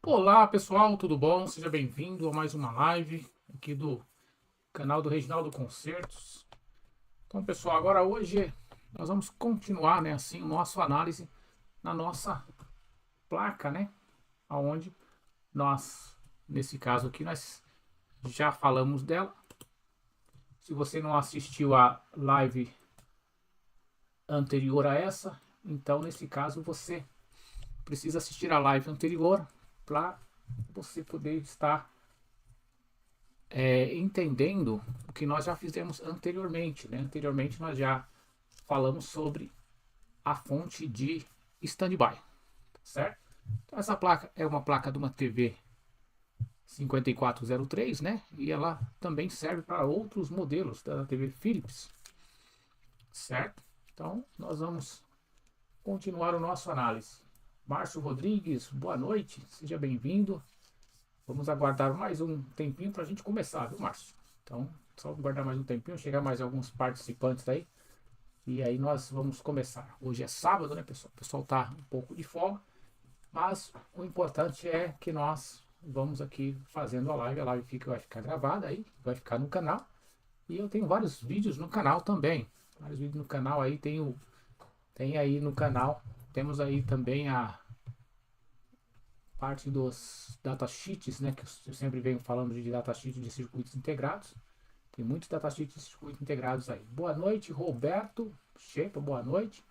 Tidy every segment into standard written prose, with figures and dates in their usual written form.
Olá pessoal, tudo bom? Seja bem-vindo a mais uma live aqui do canal do Reginaldo Concertos. Então pessoal, agora hoje nós vamos continuar, né, assim, o nosso análise na nossa placa, né, aonde nós, nesse caso aqui, nós já falamos dela. Se você não assistiu a live anterior a essa, então nesse caso você precisa assistir a live anterior para você poder estar entendendo o que nós já fizemos anteriormente, né? Anteriormente nós já falamos sobre a fonte de standby, certo? Então essa placa é uma placa de uma TV 5403, né? E ela também serve para outros modelos da TV Philips, certo? Então nós vamos continuar o nosso análise. Márcio Rodrigues, boa noite, seja bem-vindo. Vamos aguardar mais um tempinho para a gente começar, viu, Márcio? Então, só aguardar mais um tempinho, chegar mais alguns participantes aí. E aí nós vamos começar. Hoje é sábado, né, pessoal? O pessoal tá um pouco de folga. Mas o importante é que nós vamos aqui fazendo a live. A live vai ficar gravada aí, vai ficar no canal. E eu tenho vários vídeos no canal também. Vários vídeos no canal aí, tem aí no canal. Temos aí também a parte dos datasheets, né, que eu sempre venho falando de datasheet de circuitos integrados. Tem muitos datasheets de circuitos integrados aí. Boa noite, Roberto Shepa, boa noite.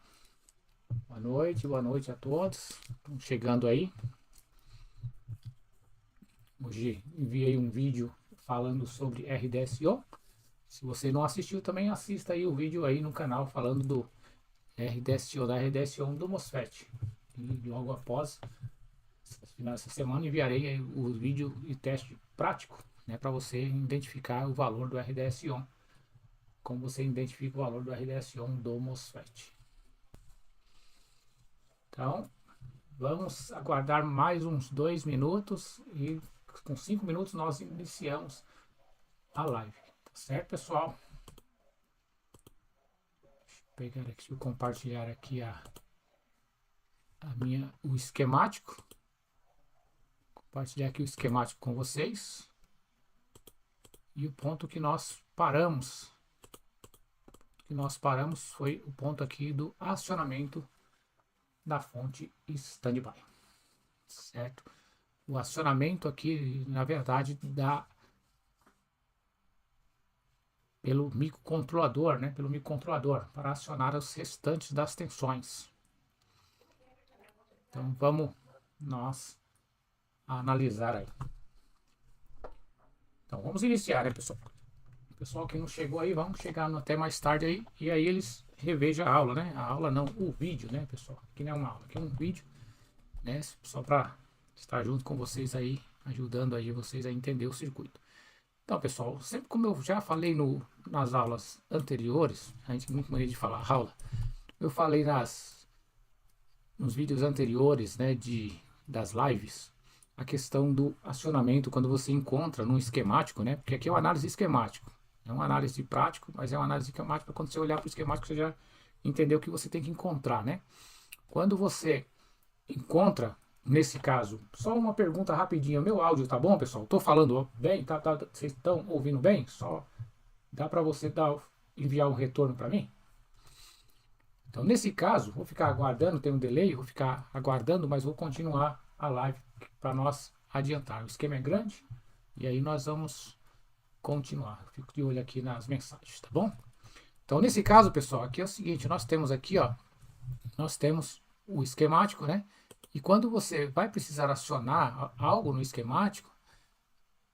Boa noite a todos. Estão chegando aí. Hoje enviei um vídeo falando sobre RDSO. Se você não assistiu, também assista aí o vídeo aí no canal falando do RDSO, da RDSO do MOSFET. E logo após, nessa semana enviarei o vídeo e teste prático, né, para você identificar o valor do RDS-on, como você identifica o valor do RDS-on do MOSFET. Então, vamos aguardar mais uns 2 minutos e com 5 minutos nós iniciamos a live. Tá certo, pessoal? Deixa eu pegar aqui, deixa eu compartilhar aqui o esquemático. Compartilhar aqui o esquemático com vocês. E o ponto que nós paramos. Foi o ponto aqui do acionamento da fonte standby. Certo? O acionamento aqui, na verdade, dá pelo microcontrolador, né? Pelo microcontrolador, para acionar os restantes das tensões. Então vamos nós analisar aí. Então vamos iniciar, né, pessoal? O pessoal que não chegou aí, vamos chegar até mais tarde aí. E aí eles revejam a aula, né? A aula não, o vídeo, né, pessoal? Aqui não é uma aula, aqui é um vídeo, né? Só para estar junto com vocês aí, ajudando aí vocês a entender o circuito. Então, pessoal, sempre como eu já falei nas aulas anteriores, a gente muito maneira de falar aula, eu falei nos vídeos anteriores, né, das lives, a questão do acionamento quando você encontra num esquemático, né? Porque aqui é uma análise esquemático. É uma análise prática, mas é uma análise esquemática. Quando você olhar para o esquemático, você já entendeu o que você tem que encontrar, né? Quando você encontra, nesse caso, só uma pergunta rapidinha. Meu áudio tá bom, pessoal? Tô falando bem? Vocês estão ouvindo bem? Só dá para você enviar um retorno para mim? Então, nesse caso, vou ficar aguardando, tem um delay, vou ficar aguardando, mas vou continuar a live para nós adiantar. O esquema é grande e aí nós vamos continuar. Eu fico de olho aqui nas mensagens, tá bom? Então, nesse caso, pessoal, aqui é o seguinte, nós temos aqui, ó, nós temos o esquemático, né? E quando você vai precisar acionar algo no esquemático,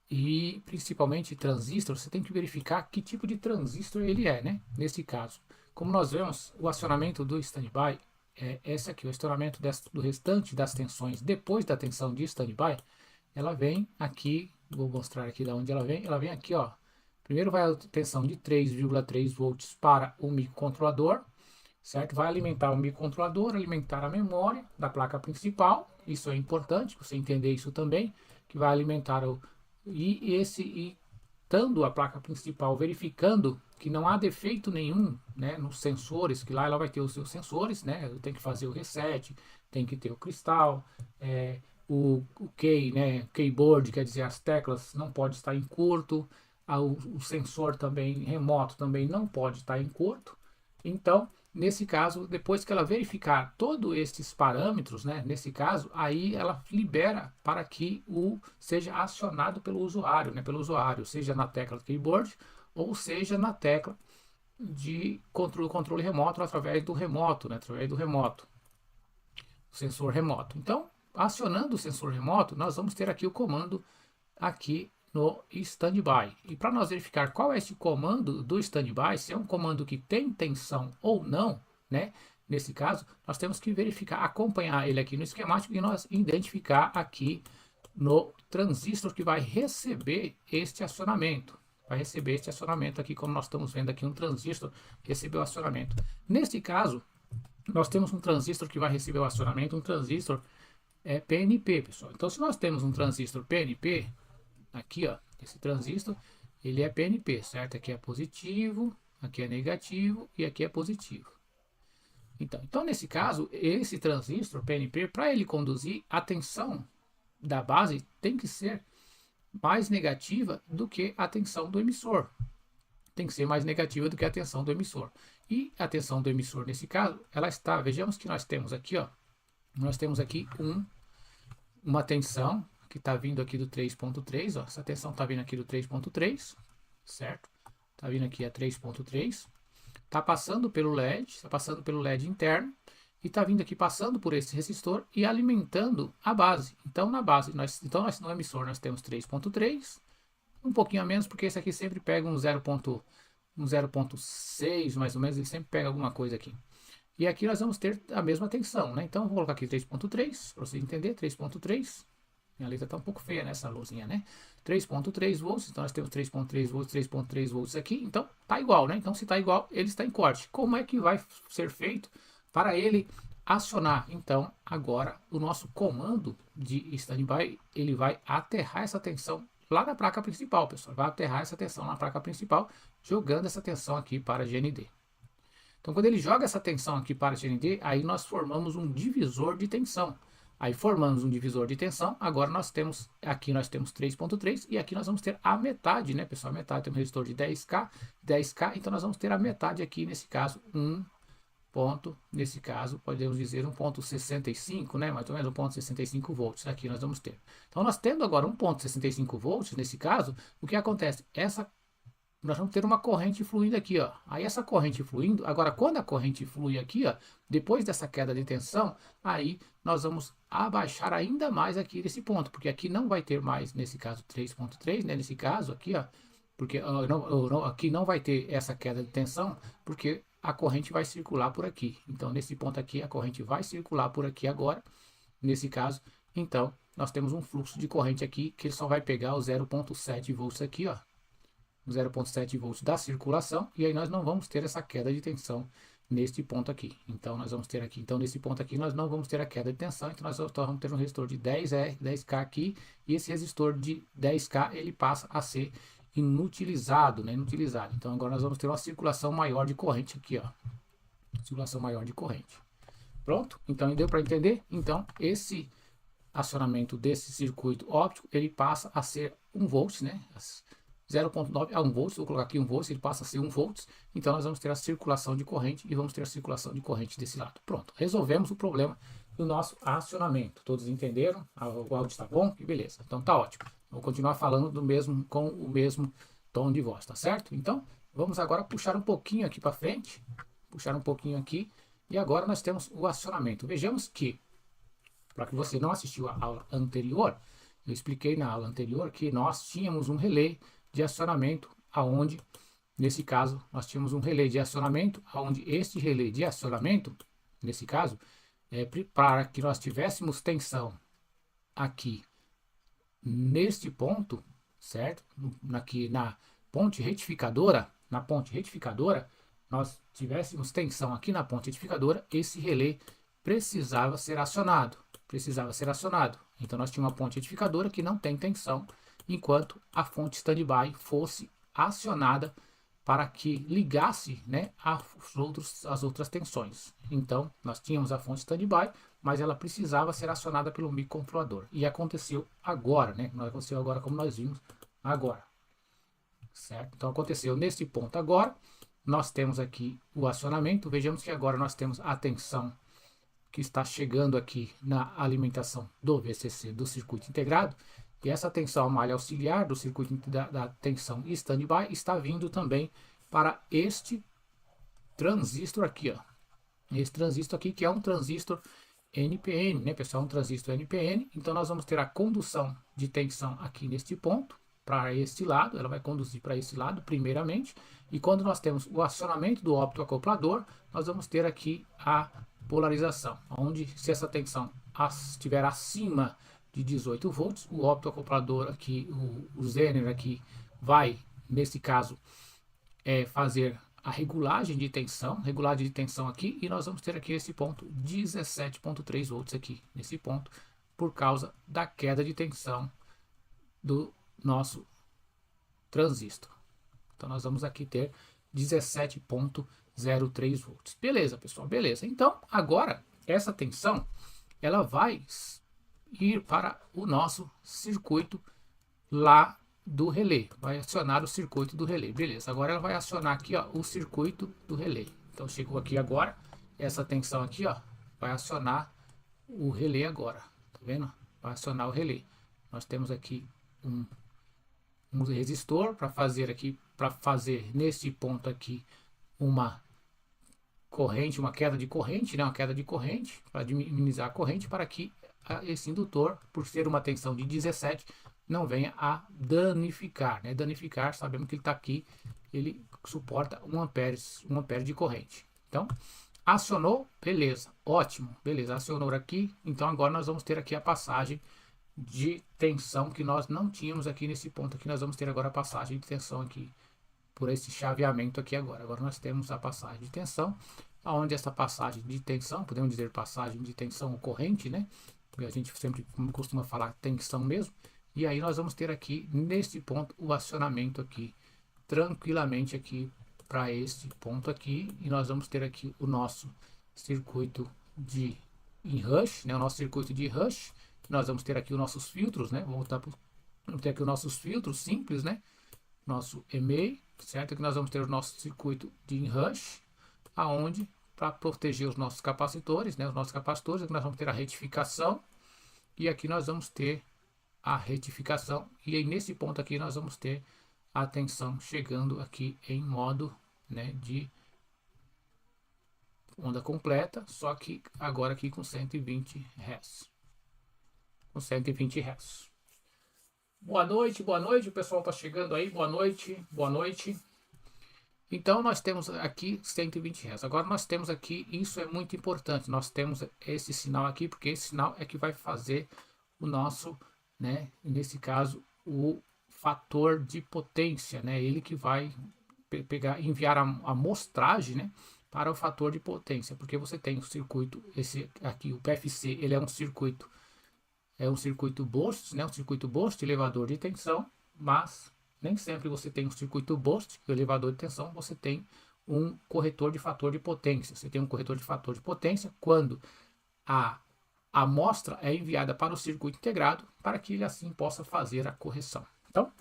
e principalmente transistor, você tem que verificar que tipo de transistor ele é, né? Nesse caso, como nós vemos, o acionamento do standby é esse aqui, o acionamento do restante das tensões depois da tensão de standby, ela vem aqui, vou mostrar aqui de onde ela vem aqui, ó. Primeiro vai a tensão de 3,3 volts para o microcontrolador, certo? Vai alimentar o microcontrolador, alimentar a memória da placa principal, isso é importante, você entender isso também, que vai alimentar estando a placa principal verificando que não há defeito nenhum, né, nos sensores, que lá ela vai ter os seus sensores, né, tem que fazer o reset, tem que ter o cristal, o key, né, keyboard, quer dizer, as teclas não pode estar em curto, o sensor também remoto também não pode estar em curto. Então, nesse caso, depois que ela verificar todos esses parâmetros, né, nesse caso, aí ela libera para que o seja acionado pelo usuário, né, seja na tecla keyboard ou seja na tecla de controle remoto através do remoto, né, através do remoto, sensor remoto. Então, acionando o sensor remoto, nós vamos ter aqui o comando aqui no standby. E para nós verificar qual é esse comando do standby, se é um comando que tem tensão ou não, né? Nesse caso, nós temos que verificar, acompanhar ele aqui no esquemático e nós identificar aqui no transistor que vai receber este acionamento. Vai receber este acionamento aqui, como nós estamos vendo aqui, um transistor recebeu acionamento. Neste caso, nós temos um transistor que vai receber o acionamento, um transistor PNP, pessoal. Então, se nós temos um transistor PNP, aqui, ó, esse transistor, ele é PNP, certo? Aqui é positivo, aqui é negativo e aqui é positivo. Então nesse caso, esse transistor PNP, para ele conduzir, a tensão da base tem que ser mais negativa do que a tensão do emissor. Tem que ser mais negativa do que a tensão do emissor. E a tensão do emissor, nesse caso, ela está, vejamos que nós temos aqui, ó, nós temos aqui uma tensão que está vindo aqui do 3.3, ó, essa tensão está vindo aqui do 3.3, certo? Está vindo aqui a 3.3, está passando pelo LED, está passando pelo LED interno, e está vindo aqui passando por esse resistor e alimentando a base. Então na base, nós no emissor nós temos 3.3, um pouquinho a menos, porque esse aqui sempre pega um 0.6 mais ou menos, ele sempre pega alguma coisa aqui. E aqui nós vamos ter a mesma tensão, né? Então eu vou colocar aqui 3.3, para você entender, 3.3. Minha letra está um pouco feia nessa luzinha, né? 3.3 volts, então nós temos 3.3 volts, 3.3 volts aqui, então tá igual, né? Então se tá igual, ele está em corte. Como é que vai ser feito para ele acionar? Então agora o nosso comando de standby, ele vai aterrar essa tensão lá na placa principal, pessoal. Vai aterrar essa tensão na placa principal, jogando essa tensão aqui para a GND. Então quando ele joga essa tensão aqui para a GND, aí nós formamos um divisor de tensão. Aí formamos um divisor de tensão, agora nós temos 3.3 e aqui nós vamos ter a metade, né, pessoal? A metade tem um resistor de 10K, então nós vamos ter a metade aqui, nesse caso, nesse caso, podemos dizer 1.65, né, mais ou menos 1.65 volts, aqui nós vamos ter. Então nós tendo agora 1.65 volts, nesse caso, o que acontece? Nós vamos ter uma corrente fluindo aqui, ó. Aí essa corrente fluindo, agora quando a corrente flui aqui, ó, depois dessa queda de tensão, aí nós vamos abaixar ainda mais aqui nesse ponto, porque aqui não vai ter mais, nesse caso 3.3, né, nesse caso aqui, ó, porque aqui não vai ter essa queda de tensão, porque a corrente vai circular por aqui. Então nesse ponto aqui a corrente vai circular por aqui agora, nesse caso, então nós temos um fluxo de corrente aqui que ele só vai pegar o 0.7 volts aqui, ó. 0.7 volts da circulação, e aí nós não vamos ter essa queda de tensão neste ponto aqui. Então nós vamos ter aqui, então nesse ponto aqui nós não vamos ter a queda de tensão, então nós vamos ter um resistor de 10K aqui, e esse resistor de 10K ele passa a ser inutilizado, né? Inutilizado. Então agora nós vamos ter uma circulação maior de corrente aqui, ó. Circulação maior de corrente. Pronto? Então deu para entender? Então esse acionamento desse circuito óptico, ele passa a ser 1 volt, né? 0.9 a 1 volts, vou colocar aqui 1 volts, ele passa a ser 1 volts, então nós vamos ter a circulação de corrente e vamos ter a circulação de corrente desse lado. Pronto, resolvemos o problema do nosso acionamento. Todos entenderam? O áudio está bom? Que beleza, então tá ótimo. Vou continuar falando com o mesmo tom de voz, tá certo? Então, vamos agora puxar um pouquinho aqui para frente, puxar um pouquinho aqui, e agora nós temos o acionamento. Vejamos que, para que você não assistiu a aula anterior, eu expliquei na aula anterior que nós tínhamos um relé de acionamento, aonde, nesse caso, nós tínhamos um relé de acionamento, aonde este relé de acionamento, nesse caso, para que nós tivéssemos tensão aqui, neste ponto, certo? Aqui na ponte retificadora, nós tivéssemos tensão aqui na ponte retificadora, esse relé precisava ser acionado, Então nós tínhamos uma ponte retificadora que não tem tensão, enquanto a fonte standby fosse acionada para que ligasse, né, as outras tensões. Então, nós tínhamos a fonte standby mas ela precisava ser acionada pelo microcontrolador. E aconteceu agora, né? Não aconteceu agora como nós vimos agora, certo? Então aconteceu nesse ponto agora. Nós temos aqui o acionamento. Vejamos que agora nós temos a tensão que está chegando aqui na alimentação do VCC, do circuito integrado. E essa tensão malha auxiliar do circuito da tensão standby está vindo também para este transistor aqui, ó. Esse transistor aqui, que é um transistor NPN, né, pessoal? Um transistor NPN. Então nós vamos ter a condução de tensão aqui neste ponto, para este lado, ela vai conduzir para esse lado, primeiramente. E quando nós temos o acionamento do optoacoplador, nós vamos ter aqui a polarização, onde se essa tensão estiver acima de 18 volts, o optoacoplador aqui, o Zener aqui, vai, nesse caso, fazer a regulagem de tensão aqui, e nós vamos ter aqui esse ponto 17.3 volts aqui, nesse ponto, por causa da queda de tensão do nosso transistor. Então nós vamos aqui ter 17.03 volts. Beleza, pessoal, beleza. Então agora essa tensão ela vai ir para o nosso circuito lá do relé, vai acionar o circuito do relé, beleza. Agora ela vai acionar aqui, ó, o circuito do relé. Então chegou aqui agora, essa tensão aqui, ó, vai acionar o relé agora, tá vendo? Vai acionar o relé. Nós temos aqui um resistor para fazer nesse ponto aqui uma corrente, uma queda de corrente, né? Uma queda de corrente para minimizar a corrente, para que esse indutor, por ser uma tensão de 17, não venha a danificar, né? Danificar, sabemos que ele está aqui, ele suporta 1 ampere de corrente. Então, acionou, beleza, ótimo, beleza, acionou aqui. Então agora nós vamos ter aqui a passagem de tensão que nós não tínhamos aqui nesse ponto aqui. Nós vamos ter agora a passagem de tensão aqui por esse chaveamento aqui agora. Agora nós temos a passagem de tensão, aonde essa passagem de tensão, podemos dizer passagem de tensão corrente, né? Porque a gente sempre costuma falar tensão mesmo. E aí nós vamos ter aqui nesse ponto o acionamento aqui tranquilamente aqui para este ponto aqui, e nós vamos ter aqui o nosso circuito de rush, né? O nosso circuito de rush. Nós vamos ter aqui os nossos filtros, né? Vamos ter aqui os nossos filtros simples, né? Nosso EMEI, certo? Aqui nós vamos ter o nosso circuito de rush, aonde, para proteger os nossos capacitores, né? Os nossos capacitores, aqui nós vamos ter a retificação, e aqui nós vamos ter a retificação, e aí nesse ponto aqui nós vamos ter a tensão chegando aqui em modo, né, de onda completa, só que agora aqui com 120 Hz. Com 120 Hz. Boa noite, o pessoal tá chegando aí, boa noite, boa noite. Então nós temos aqui 120 Hz. Agora nós temos aqui, isso é muito importante, nós temos esse sinal aqui, porque esse sinal é que vai fazer o nosso, né, nesse caso, o fator de potência, né, ele que vai enviar a amostragem, né, para o fator de potência, porque você tem o circuito, esse aqui, o PFC, ele é um circuito BOST, né? Um circuito BOST, elevador de tensão, mas nem sempre você tem um circuito BOST, elevador de tensão, você tem um corretor de fator de potência. Você tem um corretor de fator de potência quando a amostra é enviada para o circuito integrado, para que ele assim possa fazer a correção. Então,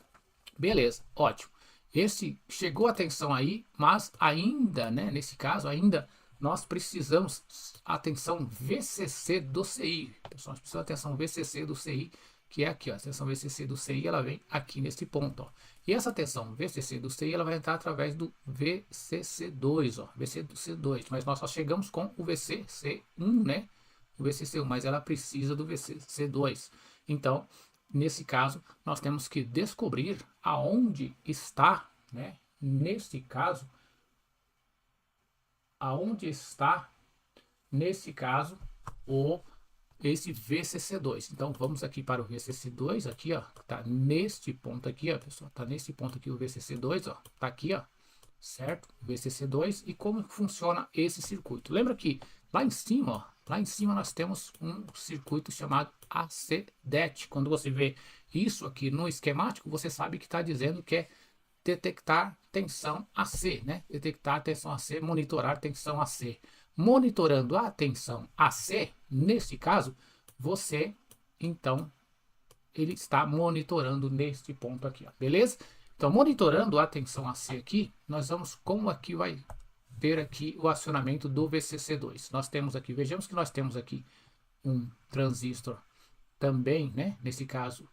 beleza, ótimo. Esse chegou a tensão aí, mas ainda, né, nesse caso, ainda nós precisamos atenção VCC do CI. Pessoal, nós precisamos atenção VCC do CI, que é aqui, ó. A tensão VCC do CI, ela vem aqui nesse ponto, ó. E essa tensão VCC do CI, ela vai entrar através do VCC2, ó. VCC2, mas nós só chegamos com o VCC1, né? O VCC1, mas ela precisa do VCC2. Então, nesse caso, nós temos que descobrir aonde está, né? Nesse caso, aonde está, nesse caso, esse VCC2. Então, vamos aqui para o VCC2, aqui, ó, tá neste ponto aqui, ó, pessoal, tá nesse ponto aqui o VCC2, ó, tá aqui, ó, certo? VCC2, e como funciona esse circuito? Lembra que lá em cima, ó, lá em cima nós temos um circuito chamado AC-DET. Quando você vê isso aqui no esquemático, você sabe que está dizendo que é detectar tensão AC, né? Detectar tensão AC, monitorar tensão AC. Monitorando a tensão AC, nesse caso, você, então, ele está monitorando neste ponto aqui, ó, beleza? Então, monitorando a tensão AC aqui, nós vamos, como aqui vai ter aqui o acionamento do VCC2. Nós temos aqui, vejamos que nós temos aqui um transistor também, né? Nesse caso,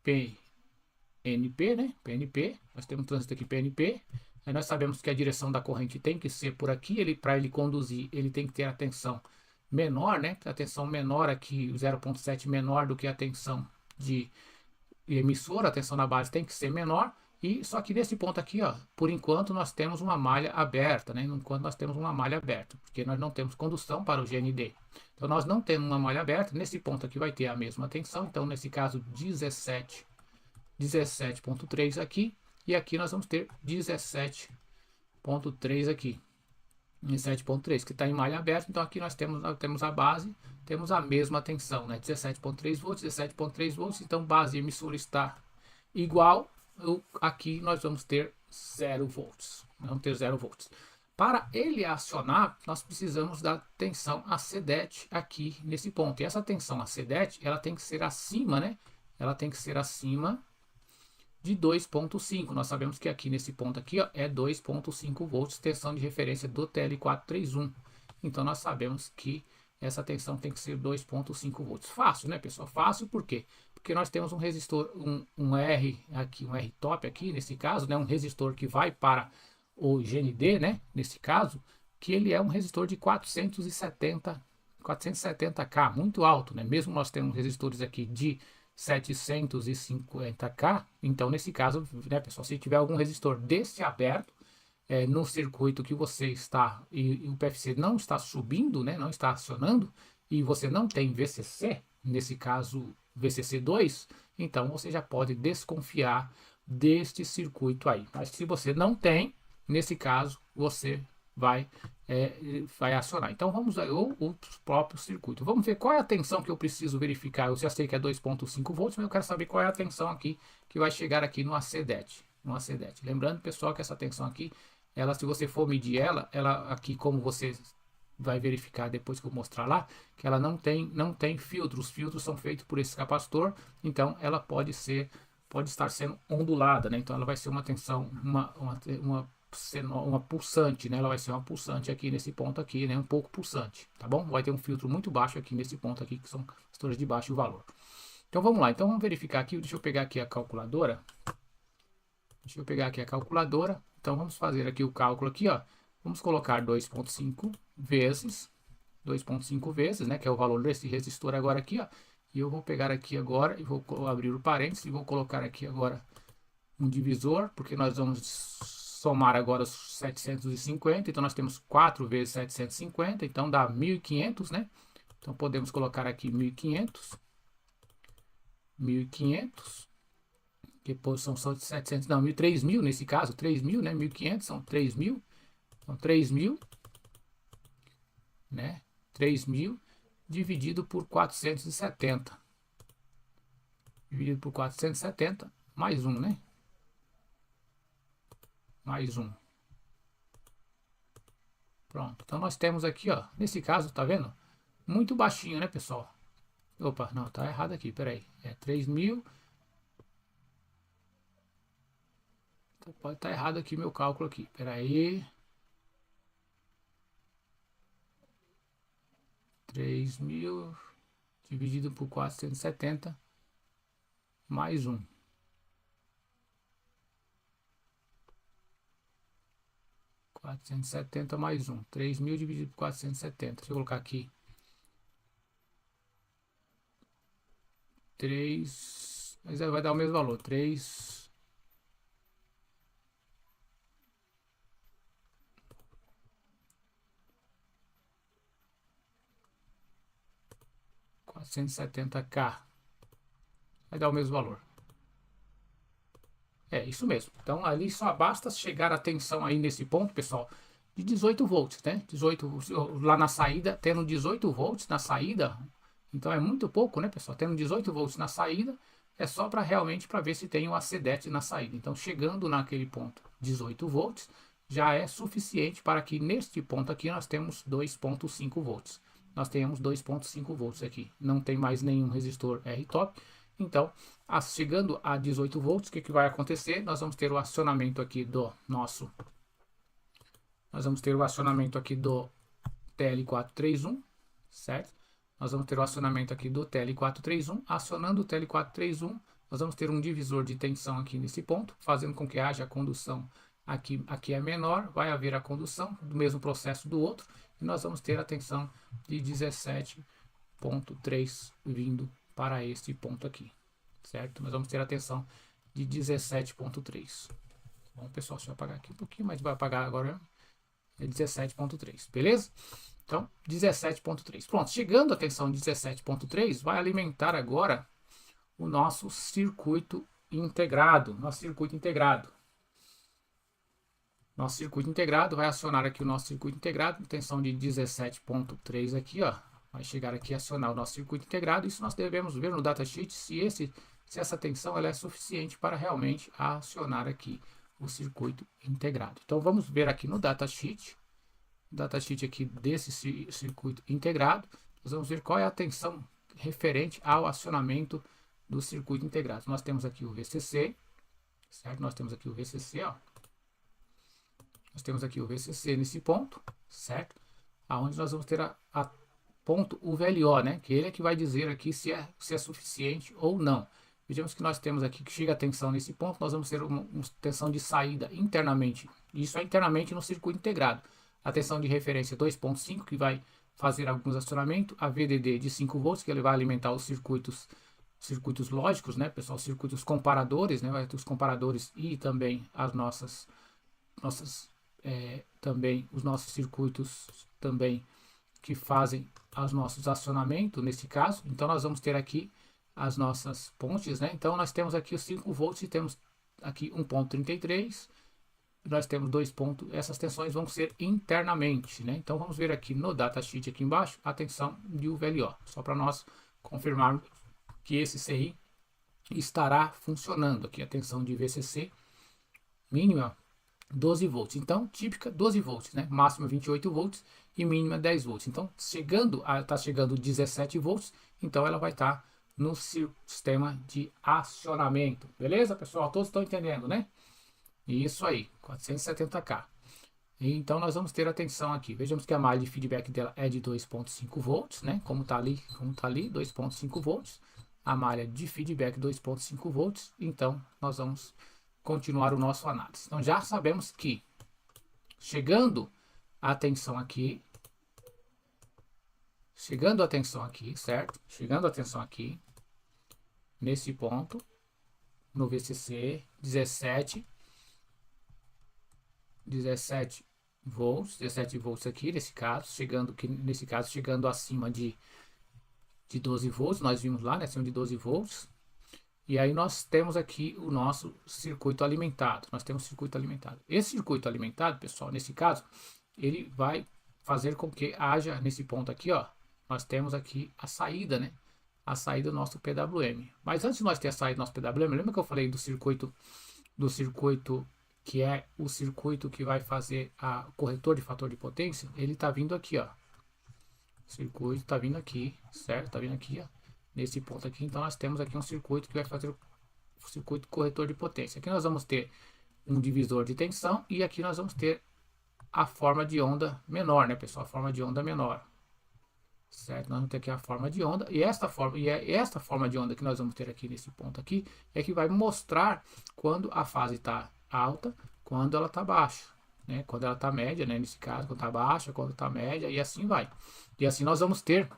PNP, né? PNP, nós temos um transistor aqui PNP. Aí nós sabemos que a direção da corrente tem que ser por aqui, para ele conduzir, ele tem que ter a tensão menor, né? A tensão menor aqui, 0,7 menor do que a tensão de emissora, a tensão na base tem que ser menor. E só que nesse ponto aqui, ó, por enquanto nós temos uma malha aberta, né? Enquanto nós temos uma malha aberta, porque nós não temos condução para o GND. Então nós não temos uma malha aberta, nesse ponto aqui vai ter a mesma tensão, então nesse caso 17,3 aqui, e aqui nós vamos ter 17,3 aqui. 17,3 que está em malha aberta, então aqui nós temos a base, temos a mesma tensão, né? 17,3 volts, 17,3 volts, então base e emissora está igual. Aqui nós vamos ter 0 volts. Vamos ter 0 volts. Para ele acionar, nós precisamos da tensão ACDET aqui nesse ponto. E essa tensão ACDET, ela tem que ser acima, né? Ela tem que ser acima de 2,5. Nós sabemos que aqui nesse ponto aqui, ó, é 2,5 volts, tensão de referência do TL431. Então nós sabemos que essa tensão tem que ser 2,5 volts. Fácil, né, pessoal? Fácil por quê? Porque nós temos um resistor, um R aqui, um R top aqui, nesse caso, né, um resistor que vai para o GND, né, nesse caso, que ele é um resistor de 470K, muito alto, né? Mesmo nós temos resistores aqui de 750K, então nesse caso, né, pessoal, se tiver algum resistor desse aberto, no circuito que você está e o PFC não está subindo, né, não está acionando, e você não tem VCC, nesse caso VCC2, então você já pode desconfiar deste circuito aí. Mas se você não tem, nesse caso você vai acionar. Então vamos aí o próprio circuito. Vamos ver qual é a tensão que eu preciso verificar. Eu já sei que é 2,5 volts, mas eu quero saber qual é a tensão aqui que vai chegar aqui no ACDET. Lembrando, pessoal, que essa tensão aqui, ela, se você for medir ela aqui, como você vai verificar depois que eu mostrar lá, que ela não tem filtros. Os filtros são feitos por esse capacitor, então ela pode estar sendo ondulada, né? Então ela vai ser uma tensão, uma pulsante, né? Ela vai ser uma pulsante aqui nesse ponto aqui, né? Um pouco pulsante, tá bom? Vai ter um filtro muito baixo aqui nesse ponto aqui, que são capacitores de baixo valor. Então vamos lá, então vamos verificar aqui, deixa eu pegar aqui a calculadora. Então vamos fazer aqui o cálculo aqui, ó. Vamos colocar 2,5 vezes, né, que é o valor desse resistor agora aqui, ó. E eu vou pegar aqui agora e vou abrir o parênteses e vou colocar aqui agora um divisor, porque nós vamos somar agora os 750, então nós temos 4 vezes 750, então dá 1.500, né? Então podemos colocar aqui 1.500, que posição são de 700, não, 3.000 nesse caso, 3.000, né? 1.500 são 3.000, então 3.000, né? 3.000 dividido por 470. Dividido por 470, mais 1, né? Mais 1. Pronto. Então nós temos aqui, ó, nesse caso, tá vendo? Muito baixinho, né, pessoal? Opa, não, tá errado aqui, peraí. É 3.000. Pode estar errado aqui meu cálculo aqui. Peraí. 3.000 dividido por 470 mais 1. 470 mais 1. 3.000 dividido por 470. Deixa eu colocar aqui. 3. Mas vai dar o mesmo valor. 3. 470K. Vai dar o mesmo valor. É isso mesmo. Então ali só basta chegar a tensão aí nesse ponto, pessoal, de 18 volts, né? 18 lá na saída, tendo 18 volts na saída, então é muito pouco, né, pessoal? Tendo 18 volts na saída, é só para realmente para ver se tem o ACDET na saída. Então chegando naquele ponto 18 volts, já é suficiente para que neste ponto aqui nós temos 2.5 volts. Nós temos 2.5 volts aqui. Não tem mais nenhum resistor R-top. Então, chegando a 18 volts, o que vai acontecer? Nós vamos ter o acionamento aqui do nosso... Nós vamos ter o acionamento aqui do TL431, certo? Nós vamos ter o acionamento aqui do TL431. Acionando o TL431, nós vamos ter um divisor de tensão aqui nesse ponto, fazendo com que haja a condução aqui é menor, vai haver a condução do mesmo processo do outro, e nós vamos ter a tensão de 17.3 vindo para este ponto aqui, certo? Nós vamos ter a tensão de 17.3. Bom, pessoal, deixa eu apagar aqui um pouquinho, mas vai apagar agora, é 17.3, beleza? Então, 17.3. Pronto, chegando a tensão de 17.3, vai alimentar agora o nosso circuito integrado. Nosso circuito integrado vai acionar aqui o nosso circuito integrado, tensão de 17.3 aqui, ó. Vai chegar aqui a acionar o nosso circuito integrado. Isso nós devemos ver no datasheet se essa tensão ela é suficiente para realmente acionar aqui o circuito integrado. Então vamos ver aqui no datasheet aqui desse circuito integrado. Nós vamos ver qual é a tensão referente ao acionamento do circuito integrado. Nós temos aqui o VCC, certo? Nós temos aqui o VCC, ó. Nós temos aqui o VCC nesse ponto, certo? Aonde nós vamos ter a ponto UVLO, né? Que ele é que vai dizer aqui se é suficiente ou não. Vejamos que nós temos aqui que chega a tensão nesse ponto, nós vamos ter uma tensão de saída internamente. Isso é internamente no circuito integrado. A tensão de referência 2.5, que vai fazer alguns acionamentos. A VDD de 5 volts, que ele vai alimentar os circuitos lógicos, né, pessoal? Circuitos comparadores, né? Vai ter os comparadores e também as também os nossos circuitos também que fazem os nossos acionamentos, nesse caso. Então, nós vamos ter aqui as nossas pontes, né? Então, nós temos aqui os 5 volts e temos aqui 1.33. Nós temos 2 pontos, essas tensões vão ser internamente, né? Então, vamos ver aqui no datasheet aqui embaixo a tensão de UVLO, só para nós confirmarmos que esse CI estará funcionando. Aqui a tensão de VCC mínima 12 volts. Então, típica 12 volts, né? Máxima 28 volts e mínima 10 volts. Então, está chegando 17 volts, então ela vai estar no sistema de acionamento. Beleza, pessoal? Todos estão entendendo, né? Isso aí, 470K. Então, nós vamos ter a tensão aqui. Vejamos que a malha de feedback dela é de 2.5 volts, né? Como está ali, 2.5 volts. A malha de feedback 2.5 volts. Então, nós vamos continuar o nosso análise. Então, já sabemos que chegando a tensão aqui, certo? Chegando a tensão aqui, nesse ponto, no VCC, 17 volts aqui, nesse caso, chegando acima de 12 volts, nós vimos lá, né, acima de 12 volts. E aí nós temos aqui o nosso circuito alimentado. Esse circuito alimentado, pessoal, nesse caso, ele vai fazer com que haja, nesse ponto aqui, ó, nós temos aqui a saída, né? A saída do nosso PWM. Mas antes de nós ter a saída do nosso PWM, lembra que eu falei do circuito que é o circuito que vai fazer o corretor de fator de potência? Ele tá vindo aqui, ó. O circuito tá vindo aqui, certo? Tá vindo aqui, ó. Nesse ponto aqui, então nós temos aqui um circuito que vai fazer o circuito corretor de potência. Aqui nós vamos ter um divisor de tensão e aqui nós vamos ter a forma de onda menor, né, pessoal? A forma de onda menor, certo? Nós vamos ter aqui a forma de onda e esta forma de onda que nós vamos ter aqui nesse ponto aqui é que vai mostrar quando a fase está alta, quando ela está baixa, né? Quando ela está média, né? Nesse caso, quando está baixa, quando está média e assim vai. E assim nós vamos ter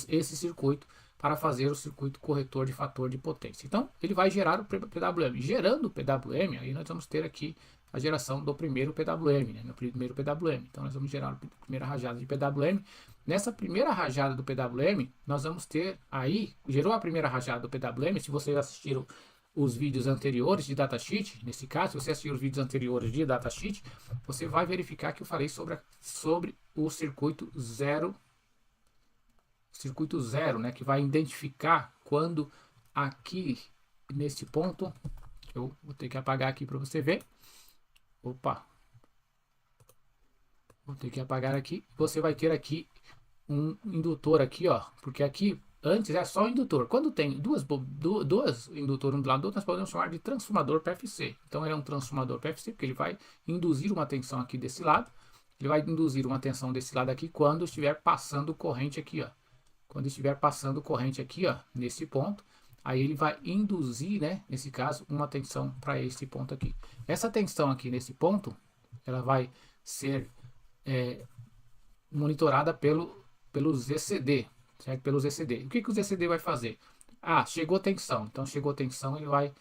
esse circuito para fazer o circuito corretor de fator de potência. Então, ele vai gerar o PWM. Gerando o PWM, aí nós vamos ter aqui a geração do primeiro PWM, né? No primeiro PWM. Então, nós vamos gerar a primeira rajada de PWM. Nessa primeira rajada do PWM, nós vamos ter aí, gerou a primeira rajada do PWM, se vocês assistiram os vídeos anteriores de datasheet, nesse caso, se você assistir os vídeos anteriores de datasheet, você vai verificar que eu falei sobre o circuito zero, né, que vai identificar quando aqui nesse ponto, eu vou ter que apagar aqui para você ver. Opa, Vou ter que apagar aqui. Você vai ter aqui um indutor aqui, ó, porque aqui antes é só indutor. Quando tem duas indutores um do lado do outro, nós podemos chamar de transformador PFC. Então ele é um transformador PFC, porque ele vai induzir uma tensão aqui desse lado. Ele vai induzir uma tensão desse lado aqui quando estiver passando corrente aqui, ó. Quando estiver passando corrente aqui, ó, nesse ponto, aí ele vai induzir, né, nesse caso, uma tensão para esse ponto aqui. Essa tensão aqui nesse ponto, ela vai ser monitorada pelo ZCD, certo? Pelo ZCD. O que o ZCD vai fazer? Ah, chegou tensão. Então chegou tensão, ele vai,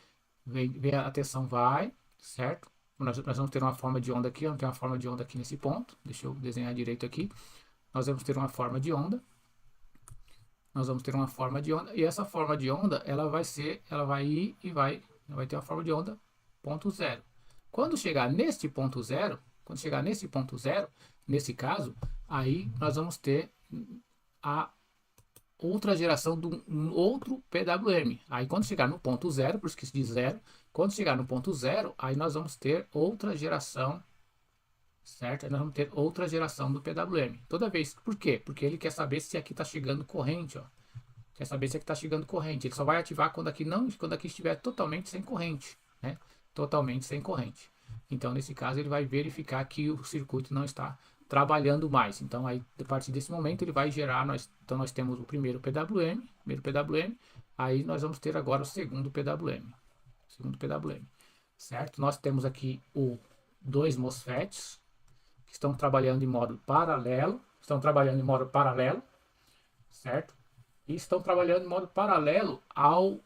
vem a tensão vai, certo? Nós vamos ter uma forma de onda aqui, vamos ter uma forma de onda aqui nesse ponto. Deixa eu desenhar direito aqui. Nós vamos ter uma forma de onda. Nós vamos ter uma forma de onda, e essa forma de onda, ela vai ir e vai ter uma forma de onda ponto zero. Quando chegar neste ponto zero, nesse caso, aí nós vamos ter a outra geração de um outro PWM. Aí quando chegar no ponto zero, por isso que se diz zero, quando chegar no ponto zero, aí nós vamos ter outra geração, certo? Aí nós vamos ter outra geração do PWM. Toda vez, por quê? Porque ele quer saber se aqui está chegando corrente, ó. Quer saber se aqui está chegando corrente. Ele só vai ativar quando aqui estiver totalmente sem corrente, né? Totalmente sem corrente. Então, nesse caso, ele vai verificar que o circuito não está trabalhando mais. Então, aí, a partir desse momento, ele vai gerar, então nós temos o primeiro PWM, aí nós vamos ter agora o segundo PWM, certo? Nós temos aqui dois MOSFETs, que estão trabalhando em modo paralelo, certo? E estão trabalhando em modo paralelo ao...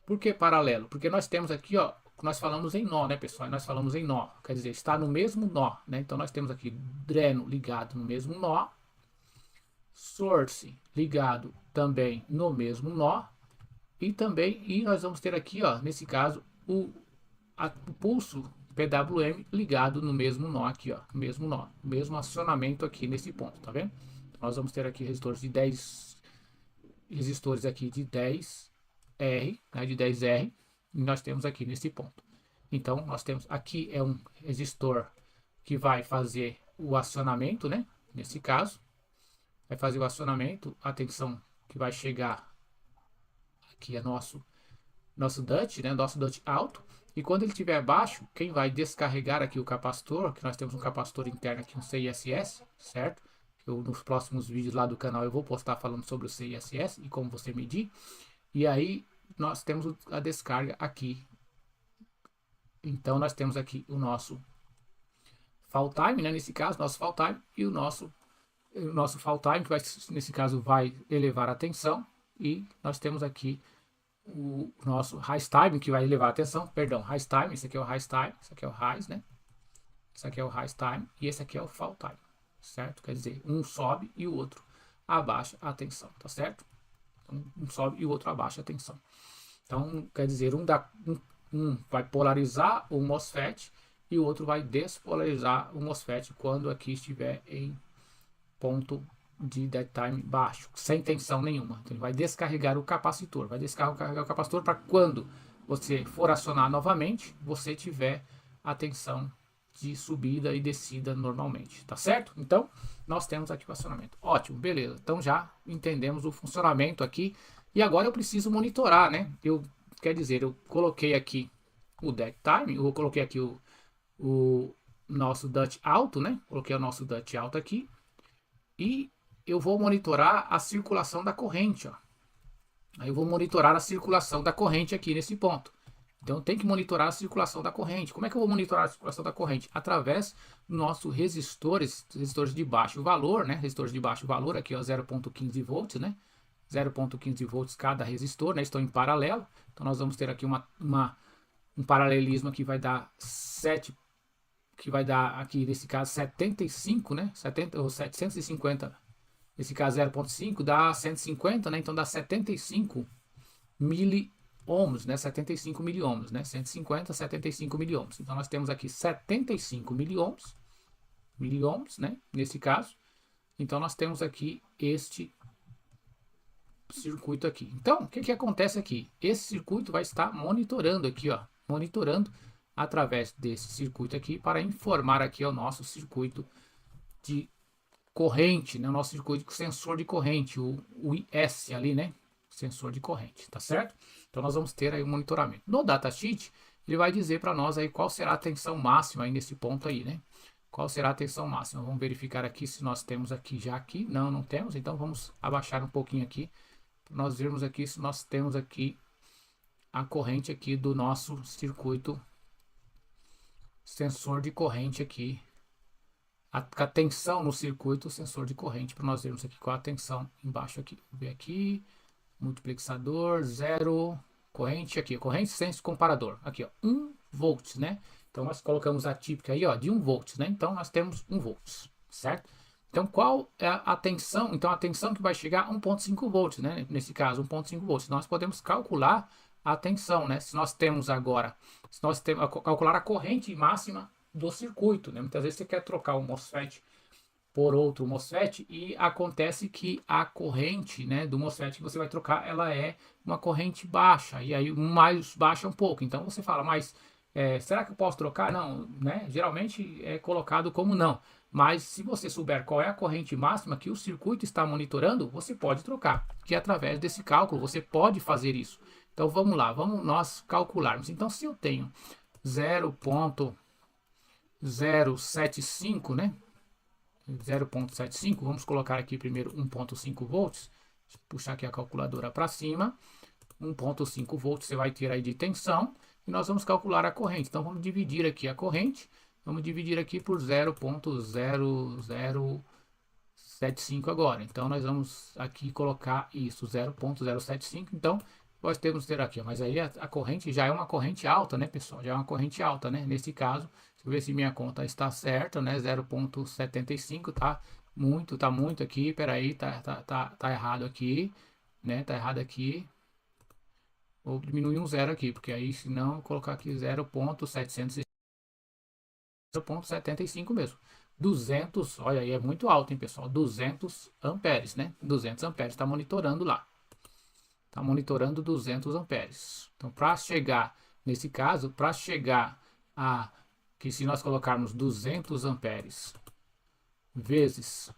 Por que paralelo? Porque nós temos aqui, ó, nós falamos em nó, né, pessoal? Nós falamos em nó, quer dizer, está no mesmo nó, né? Então nós temos aqui dreno ligado no mesmo nó, source ligado também no mesmo nó, e nós vamos ter aqui, ó, nesse caso, o pulso PWM ligado no mesmo nó aqui, ó, mesmo acionamento aqui nesse ponto, tá vendo? Então, nós vamos ter aqui resistores de 10 resistores aqui de 10R, né, de 10R, e nós temos aqui nesse ponto. Então, nós temos aqui é um resistor que vai fazer o acionamento, né? Nesse caso, vai fazer o acionamento, a tensão que vai chegar aqui é nosso DUT, né? Nosso DUT alto. E quando ele estiver baixo, quem vai descarregar aqui o capacitor, que nós temos um capacitor interno aqui, um CISS, certo? Nos próximos vídeos lá do canal eu vou postar falando sobre o CISS e como você medir. E aí nós temos a descarga aqui. Então nós temos aqui o nosso fall time, né? Nesse caso, nosso fall time e o nosso fall time, que vai, nesse caso vai elevar a tensão. E nós temos aqui o nosso rise time, que vai elevar a tensão. Perdão, rise time, esse aqui é o rise time, esse aqui é o rise, né? Esse aqui é o rise time e esse aqui é o fall time, certo? Quer dizer, um sobe e o outro abaixa a tensão, tá certo? Então, um sobe e o outro abaixa a tensão. Então, quer dizer, um vai polarizar o MOSFET e o outro vai despolarizar o MOSFET quando aqui estiver em ponto de dead time baixo, sem tensão nenhuma. Então, ele vai descarregar o capacitor, para quando você for acionar novamente, você tiver a tensão de subida e descida normalmente, tá certo? Então, nós temos aqui o acionamento. Ótimo, beleza. Então, já entendemos o funcionamento aqui. E agora eu preciso monitorar, né? Quer dizer, eu coloquei aqui o dead time, eu coloquei aqui o nosso DUT alto, né? Coloquei o nosso DUT alto aqui. E eu vou monitorar a circulação da corrente, ó. Aí eu vou monitorar a circulação da corrente aqui nesse ponto. Então tem que monitorar a circulação da corrente. Como é que eu vou monitorar a circulação da corrente? Através dos nossos resistores de baixo valor, né? Resistores de baixo valor, aqui ó, 0.15 volts, né? 0.15 volts cada resistor, né? Estão em paralelo. Então nós vamos ter aqui um paralelismo que vai dar aqui nesse caso 75, né? 70 ou 750. Nesse caso 0.5 dá 150, né? Então dá 75 miliohms, né? 75 miliohms, né? 150, 75 miliohms. Então nós temos aqui 75 miliohms, né? Nesse caso. Então nós temos aqui este circuito aqui. Então, o que acontece aqui? Esse circuito vai estar monitorando aqui, ó, monitorando através desse circuito aqui para informar aqui ao nosso circuito de corrente, né? O nosso circuito de sensor de corrente, o IS ali, né? Sensor de corrente, tá certo? Então nós vamos ter aí o monitoramento. No datasheet, ele vai dizer para nós aí qual será a tensão máxima aí nesse ponto aí, né? Qual será a tensão máxima? Vamos verificar aqui se nós temos aqui já aqui. Não, não temos. Então vamos abaixar um pouquinho aqui. Para nós vermos aqui se nós temos aqui a corrente aqui do nosso circuito sensor de corrente aqui. A tensão no circuito sensor de corrente. Para nós vermos aqui qual a tensão embaixo aqui. Vamos ver aqui. Multiplexador, 0. Corrente aqui. Corrente senso comparador. Aqui, ó. 1 volts, né? Então, nós colocamos a típica aí, ó, de 1 volts, né? Então, nós temos 1 volts, certo? Então, qual é a tensão? Então, a tensão que vai chegar a 1.5 volts, né? Nesse caso, 1.5 volts. Nós podemos calcular a tensão, né? Se nós temos agora, se nós temos calcular a corrente máxima do circuito, né? Muitas vezes você quer trocar um MOSFET por outro MOSFET e acontece que a corrente, né, do MOSFET que você vai trocar, ela é uma corrente baixa, e aí mais baixa um pouco. Então você fala, mas será que eu posso trocar? Não, né? Geralmente é colocado como não. Mas se você souber qual é a corrente máxima que o circuito está monitorando, você pode trocar, que através desse cálculo você pode fazer isso. Então vamos lá, vamos nós calcularmos. Então se eu tenho 0.075, né? 0.75, vamos colocar aqui primeiro 1.5 volts, deixa eu puxar aqui a calculadora para cima, 1.5 volts você vai ter aí de tensão, e nós vamos calcular a corrente, então vamos dividir aqui a corrente, vamos dividir aqui por 0.0075 agora, então nós vamos aqui colocar isso, 0.075, então nós temos que ter aqui, mas aí a corrente já é uma corrente alta, né, pessoal, já é uma corrente alta, né, nesse caso. Deixa eu ver se minha conta está certa, né? 0.75, tá muito aqui. Peraí, tá errado aqui, né? Tá errado aqui. Vou diminuir um zero aqui, porque aí se não, vou colocar aqui 0.75 mesmo. 200, olha aí, é muito alto, hein, pessoal? 200 amperes, né? 200 amperes, tá monitorando lá. Tá monitorando 200 amperes. Então, para chegar, nesse caso, para chegar a que se nós colocarmos 200 amperes vezes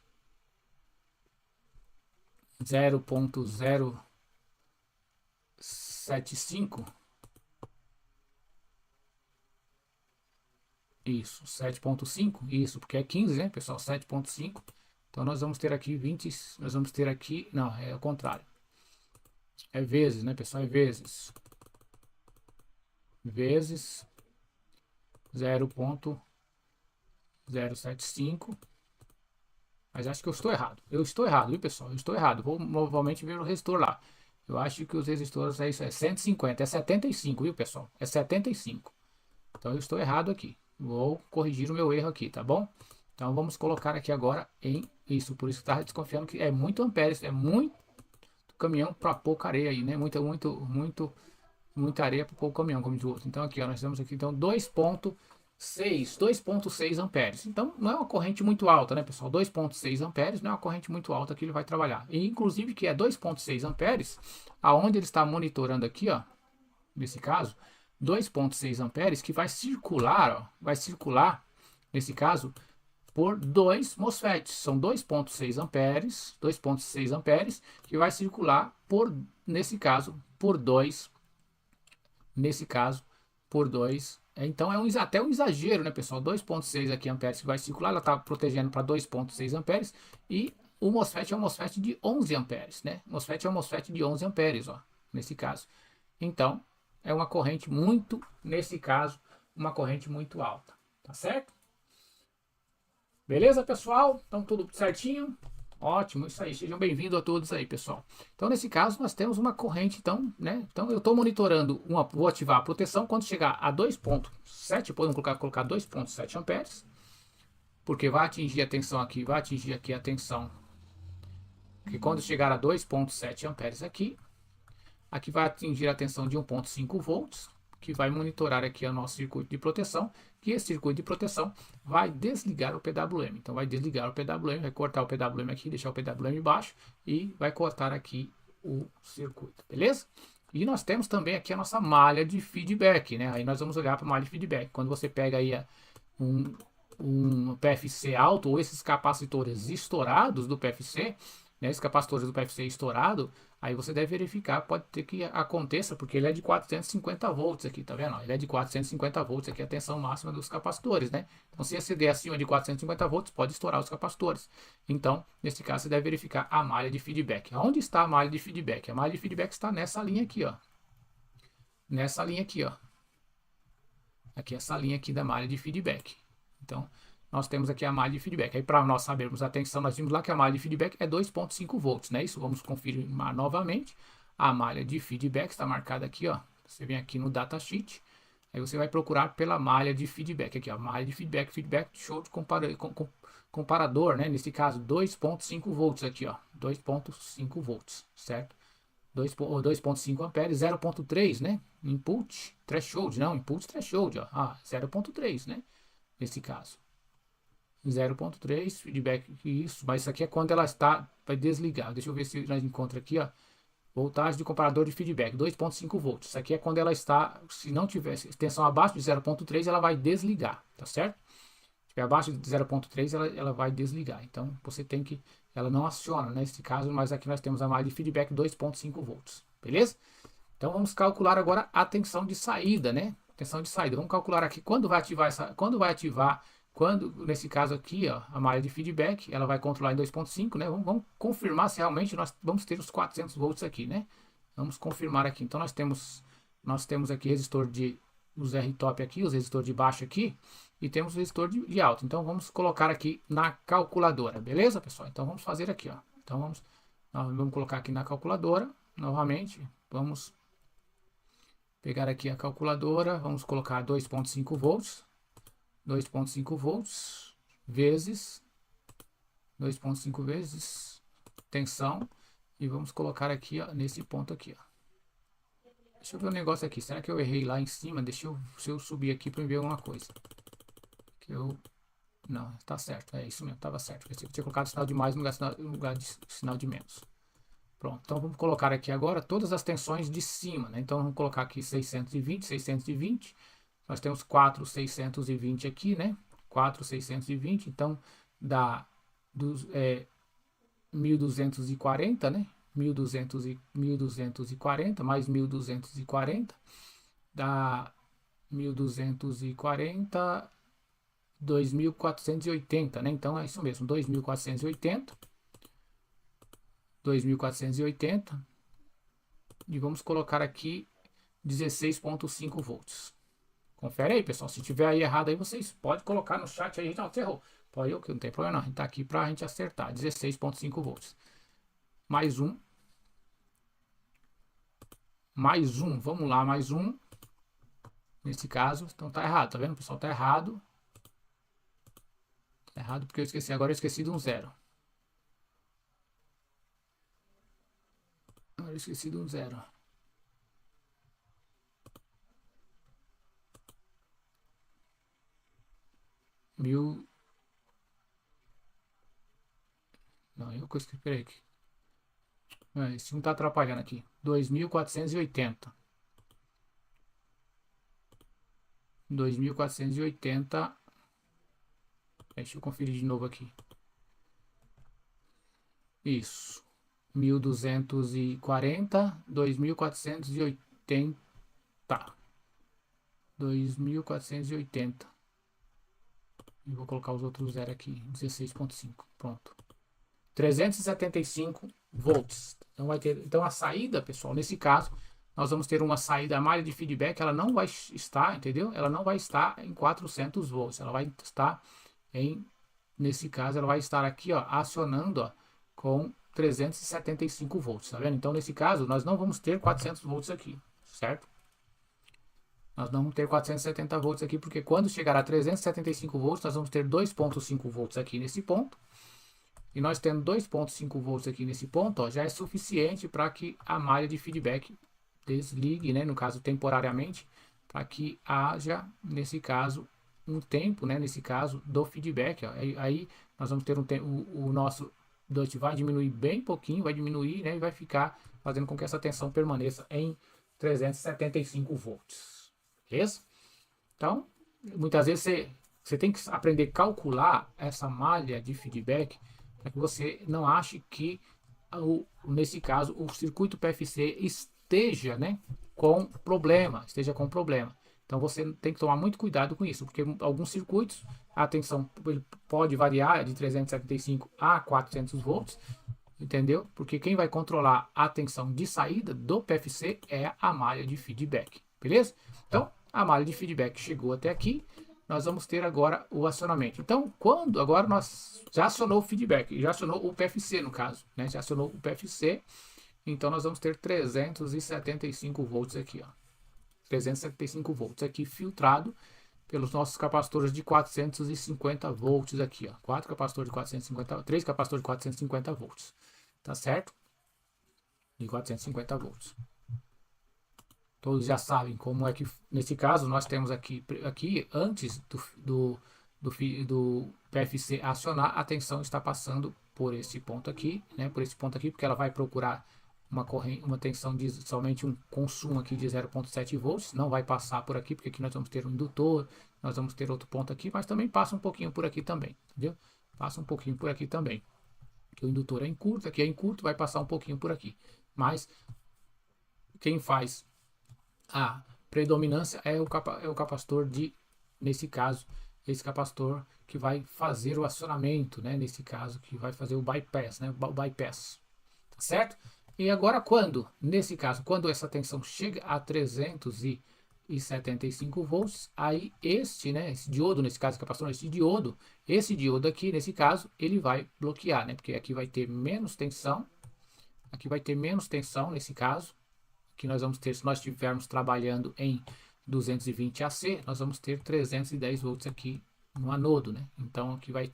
0.075, isso, 7.5, isso, porque é 15, né, pessoal, 7.5, então nós vamos ter aqui 20, nós vamos ter aqui, não, é o contrário, é vezes, né, pessoal, é vezes 0.075, mas acho que eu estou errado. Eu estou errado, viu, pessoal? Eu estou errado. Vou novamente ver o resistor lá. Eu acho que os resistores é isso, é 150, é 75, viu, pessoal? É 75. Então eu estou errado aqui. Vou corrigir o meu erro aqui, tá bom? Então vamos colocar aqui agora em isso. Por isso que está desconfiando que é muito amperes, é muito caminhão para pouca areia aí, né? Muita areia para pouco caminhão, como diz o outro. Então aqui, ó, nós temos aqui então 2.6 amperes. Então não é uma corrente muito alta, né, pessoal? 2.6 amperes não é uma corrente muito alta que ele vai trabalhar. E inclusive que é 2.6 amperes, aonde ele está monitorando aqui, ó, nesse caso, 2.6 amperes que vai circular, ó, nesse caso por 2 MOSFETs. São 2.6 amperes que vai circular por, nesse caso, por 2 então é até um exagero, né, pessoal? 2.6 aqui amperes que vai circular, ela está protegendo para 2.6 amperes e o MOSFET é um MOSFET de 11 amperes, né? O MOSFET é um MOSFET de 11 amperes, ó, nesse caso. Então, é uma corrente nesse caso, uma corrente muito alta, tá certo? Beleza, pessoal? Então, tudo certinho? Ótimo, isso aí. Sejam bem-vindos a todos aí, pessoal. Então, nesse caso, nós temos uma corrente, então, né? Então, eu estou monitorando, vou ativar a proteção quando chegar a 2.7, podemos colocar 2.7 amperes, porque vai atingir a tensão aqui, vai atingir aqui a tensão, que quando chegar a 2.7 amperes aqui vai atingir a tensão de 1.5 volts, que vai monitorar aqui o nosso circuito de proteção, que esse circuito de proteção vai desligar o PWM. Então vai desligar o PWM, vai cortar o PWM aqui, deixar o PWM baixo e vai cortar aqui o circuito, beleza? E nós temos também aqui a nossa malha de feedback, né? Aí nós vamos olhar para a malha de feedback. Quando você pega aí um PFC alto ou esses capacitores estourados do PFC, né, esses capacitores do PFC estourado, aí você deve verificar, pode ter que aconteça, porque ele é de 450 volts aqui, tá vendo? Ele é de 450 volts aqui, a tensão máxima dos capacitores, né? Então, se exceder acima de 450 volts, pode estourar os capacitores. Então, nesse caso, você deve verificar a malha de feedback. Onde está a malha de feedback? A malha de feedback está nessa linha aqui, ó. Nessa linha aqui, ó. Aqui, essa linha aqui da malha de feedback. Então, nós temos aqui a malha de feedback. Aí, para nós sabermos a tensão, nós vimos lá que a malha de feedback é 2,5 volts, né? Isso vamos confirmar novamente. A malha de feedback está marcada aqui, ó. Você vem aqui no datasheet, aí você vai procurar pela malha de feedback aqui, ó. Malha de feedback, show de comparador, né? Nesse caso, 2,5 volts aqui, ó. 2,5 volts, certo? 2,5 amperes, 0,3, né? Input threshold, não, input threshold, ó. 0,3, né? Nesse caso. 0,3, feedback, isso, mas isso aqui é quando ela está, vai desligar. Deixa eu ver se nós encontramos aqui, ó. Voltagem de comparador de feedback, 2,5 volts. Isso aqui é quando ela está, se não tiver tensão abaixo de 0,3, ela vai desligar, tá certo? Se tiver abaixo de 0,3, ela vai desligar. Então, você tem que, ela não aciona, né, nesse caso, mas aqui nós temos a malha de feedback 2,5 volts, beleza? Então, vamos calcular agora a tensão de saída, né? Tensão de saída. Vamos calcular aqui quando vai ativar nesse caso aqui, ó, a malha de feedback, ela vai controlar em 2,5, né? Vamos confirmar se realmente nós vamos ter os 400 volts aqui, né? Vamos confirmar aqui. Então, nós temos aqui resistor os R-top aqui, os resistor de baixo aqui, e temos o resistor de alto. Então, vamos colocar aqui na calculadora, beleza, pessoal? Então, vamos fazer aqui, ó. Então, vamos colocar aqui na calculadora, novamente, vamos pegar aqui a calculadora, vamos colocar 2,5 volts, 2,5 volts vezes 2,5 vezes tensão, e vamos colocar aqui, ó, nesse ponto aqui, ó. Deixa eu ver um negócio aqui, será que eu errei lá em cima? Se eu subir aqui para ver alguma coisa. Não, tá certo, é isso mesmo, estava certo. Eu tinha colocado sinal de mais no lugar de sinal de menos. Pronto, então vamos colocar aqui agora todas as tensões de cima, né? Então vamos colocar aqui 620, 620. Nós temos 4,620 aqui, né? 4,620, então dá 1.240, né? 1.240 mais 1.240 dá 1.240, 2.480, né? Então é isso mesmo, 2.480. E vamos colocar aqui 16,5 volts. Confere aí, pessoal. Se tiver aí errado aí, vocês podem colocar no chat aí. Não, você errou. Pode eu, que não tem problema não. A gente tá aqui pra gente acertar. 16,5 volts. Mais um. Vamos lá, mais um. Nesse caso, então tá errado. Tá vendo, pessoal? Tá errado. Tá errado porque eu esqueci. Agora eu esqueci de um zero. Agora eu esqueci de um zero. Não, eu esqueci. Peraí. Esse não tá atrapalhando aqui. 2.480. 2.480. Deixa eu conferir de novo aqui. Isso. 1.240, 2.480. 2.480. E vou colocar os outros zero aqui. 16,5. Pronto. 375 volts. Então vai ter. Então a saída, pessoal, nesse caso, nós vamos ter uma saída, a malha de feedback, ela não vai estar, entendeu? Ela não vai estar em 400 volts. Ela vai estar nesse caso, ela vai estar aqui, ó, acionando, ó, com 375 volts, tá vendo? Então, nesse caso, nós não vamos ter 400 volts aqui, certo? Nós não vamos ter 470 volts aqui, porque quando chegar a 375 volts, nós vamos ter 2,5 volts aqui nesse ponto. E nós tendo 2,5 volts aqui nesse ponto, ó, já é suficiente para que a malha de feedback desligue, né? No caso, temporariamente, para que haja, nesse caso, um tempo, né? Nesse caso, do feedback, ó. Aí nós vamos ter o nosso DUT vai diminuir bem pouquinho, vai diminuir, né? E vai ficar fazendo com que essa tensão permaneça em 375 volts. Beleza? Então, muitas vezes você você tem que aprender a calcular essa malha de feedback para que você não ache que, nesse caso, o circuito PFC esteja, né, com problema, Então você tem que tomar muito cuidado com isso, porque alguns circuitos a tensão pode variar de 375 a 400 volts, entendeu? Porque quem vai controlar a tensão de saída do PFC é a malha de feedback, beleza? Então, a malha de feedback chegou até aqui, nós vamos ter agora o acionamento. Então, agora nós já acionou o feedback, já acionou o PFC no caso, né? Já acionou o PFC, então nós vamos ter 375 volts aqui, ó. 375 volts aqui filtrado pelos nossos capacitores de 450 volts aqui, ó. 4 capacitores de 450, 3 capacitores de 450 volts. Tá certo? De 450 volts. Todos já sabem como é que, nesse caso, nós temos aqui antes do PFC acionar, a tensão está passando por esse ponto aqui, né? Por esse ponto aqui, porque ela vai procurar uma tensão de somente um consumo aqui de 0,7 volts, não vai passar por aqui, porque aqui nós vamos ter um indutor, nós vamos ter outro ponto aqui, mas também passa um pouquinho por aqui também, entendeu? Passa um pouquinho por aqui também. Aqui o indutor é em curto, aqui é em curto, vai passar um pouquinho por aqui. Mas quem faz a predominância é o capacitor nesse caso, esse capacitor que vai fazer o acionamento, né? Nesse caso, que vai fazer o bypass, né? O bypass, tá certo? E agora nesse caso, quando essa tensão chega a 375 volts, aí esse diodo, nesse caso, capacitor, esse diodo aqui, nesse caso, ele vai bloquear, né? Porque aqui vai ter menos tensão, nesse caso, que nós vamos ter, se nós estivermos trabalhando em 220 AC, nós vamos ter 310 volts aqui no anodo, né? Então aqui vai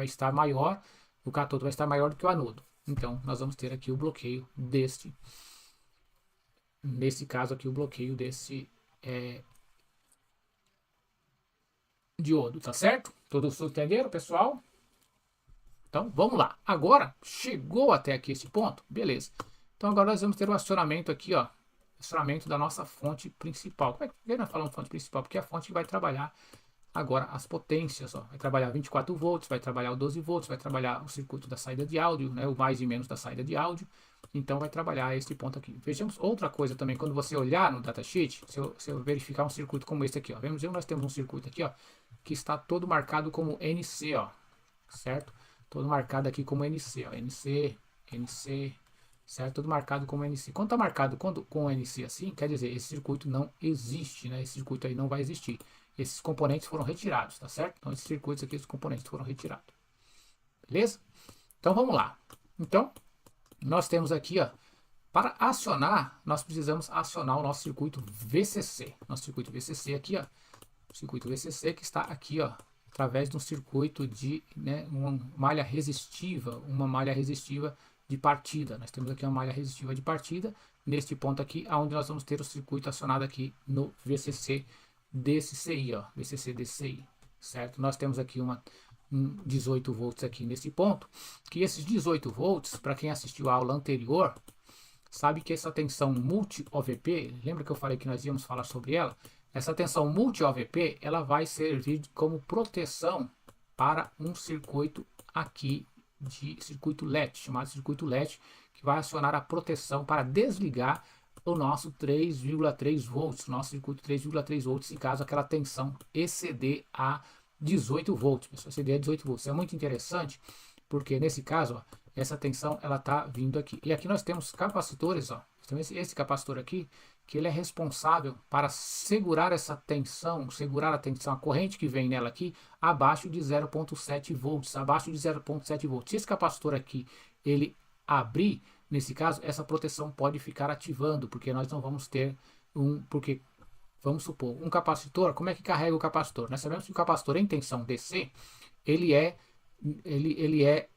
estar maior, o cátodo vai estar maior do que o anodo. Então nós vamos ter aqui o bloqueio nesse caso aqui, o bloqueio desse diodo, tá certo? Todos entenderam, pessoal? Então vamos lá. Agora chegou até aqui esse ponto, beleza? Então agora nós vamos ter o acionamento aqui, ó, acionamento da nossa fonte principal. Por que nós falamos fonte principal? Porque a fonte vai trabalhar agora as potências, ó. Vai trabalhar 24 volts, vai trabalhar o 12 volts, vai trabalhar o circuito da saída de áudio, né, o mais e menos da saída de áudio. Então vai trabalhar este ponto aqui. Vejamos outra coisa também, quando você olhar no datasheet, se eu verificar um circuito como este aqui, ó. Vemos que nós temos um circuito aqui, ó, que está todo marcado como NC, ó, certo? Todo marcado aqui como NC, ó, NC, certo? Tudo marcado como NC. Quando está marcado com NC assim, quer dizer, esse circuito não existe, né? Esse circuito aí não vai existir. Esses componentes foram retirados, tá certo? Então, esses circuitos aqui, esses componentes foram retirados. Beleza? Então, vamos lá. Então, nós temos aqui, ó, para acionar, nós precisamos acionar o nosso circuito VCC. Nosso circuito VCC aqui, ó. O circuito VCC que está aqui, ó, através de um circuito de, né, uma malha resistiva de partida. Nós temos aqui uma malha resistiva de partida, neste ponto aqui, onde nós vamos ter o circuito acionado aqui no VCC desse CI, ó, VCC desse CI, certo? Nós temos aqui um 18 volts aqui nesse ponto, que esses 18 volts, para quem assistiu a aula anterior, sabe que essa tensão multi-OVP, lembra que eu falei que nós íamos falar sobre ela? Essa tensão multi-OVP, ela vai servir como proteção para um circuito aqui, de circuito LED, chamado circuito LED, que vai acionar a proteção para desligar o nosso 3,3 volts, nosso circuito 3,3 volts, em caso aquela tensão exceder a 18 volts, pessoal, exceder a 18 volts. É muito interessante, porque nesse caso, ó, essa tensão ela está vindo aqui. E aqui nós temos capacitores, ó, então esse capacitor aqui, que ele é responsável para segurar essa tensão, a corrente que vem nela aqui, abaixo de 0,7 volts, abaixo de 0,7 volts. Se esse capacitor aqui, ele abrir, nesse caso, essa proteção pode ficar ativando, porque nós não vamos ter porque, vamos supor, um capacitor, como é que carrega o capacitor? Nós sabemos que o capacitor em tensão DC, ele é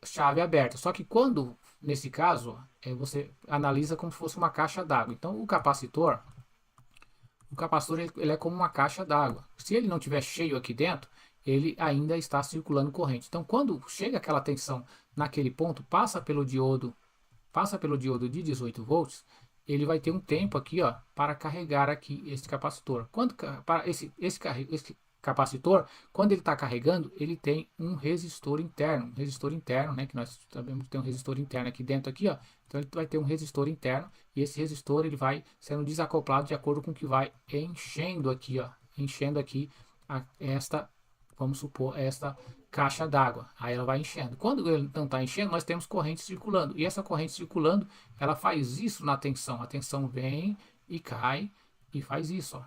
chave aberta, só que quando, nesse caso, você analisa como se fosse uma caixa d'água. Então, o capacitor ele é como uma caixa d'água. Se ele não estiver cheio aqui dentro, ele ainda está circulando corrente. Então, quando chega aquela tensão naquele ponto, passa pelo diodo de 18 volts, ele vai ter um tempo aqui, ó, para carregar aqui esse capacitor. Quando para esse capacitor, quando ele está carregando, ele tem um resistor interno, né, que nós sabemos que tem um resistor interno aqui dentro aqui, ó. Então ele vai ter um resistor interno e esse resistor ele vai sendo desacoplado de acordo com o que vai enchendo aqui, ó, enchendo aqui esta, vamos supor, esta caixa d'água. Aí ela vai enchendo. Quando ele não está enchendo, nós temos corrente circulando. E essa corrente circulando, ela faz isso na tensão. A tensão vem e cai e faz isso, ó,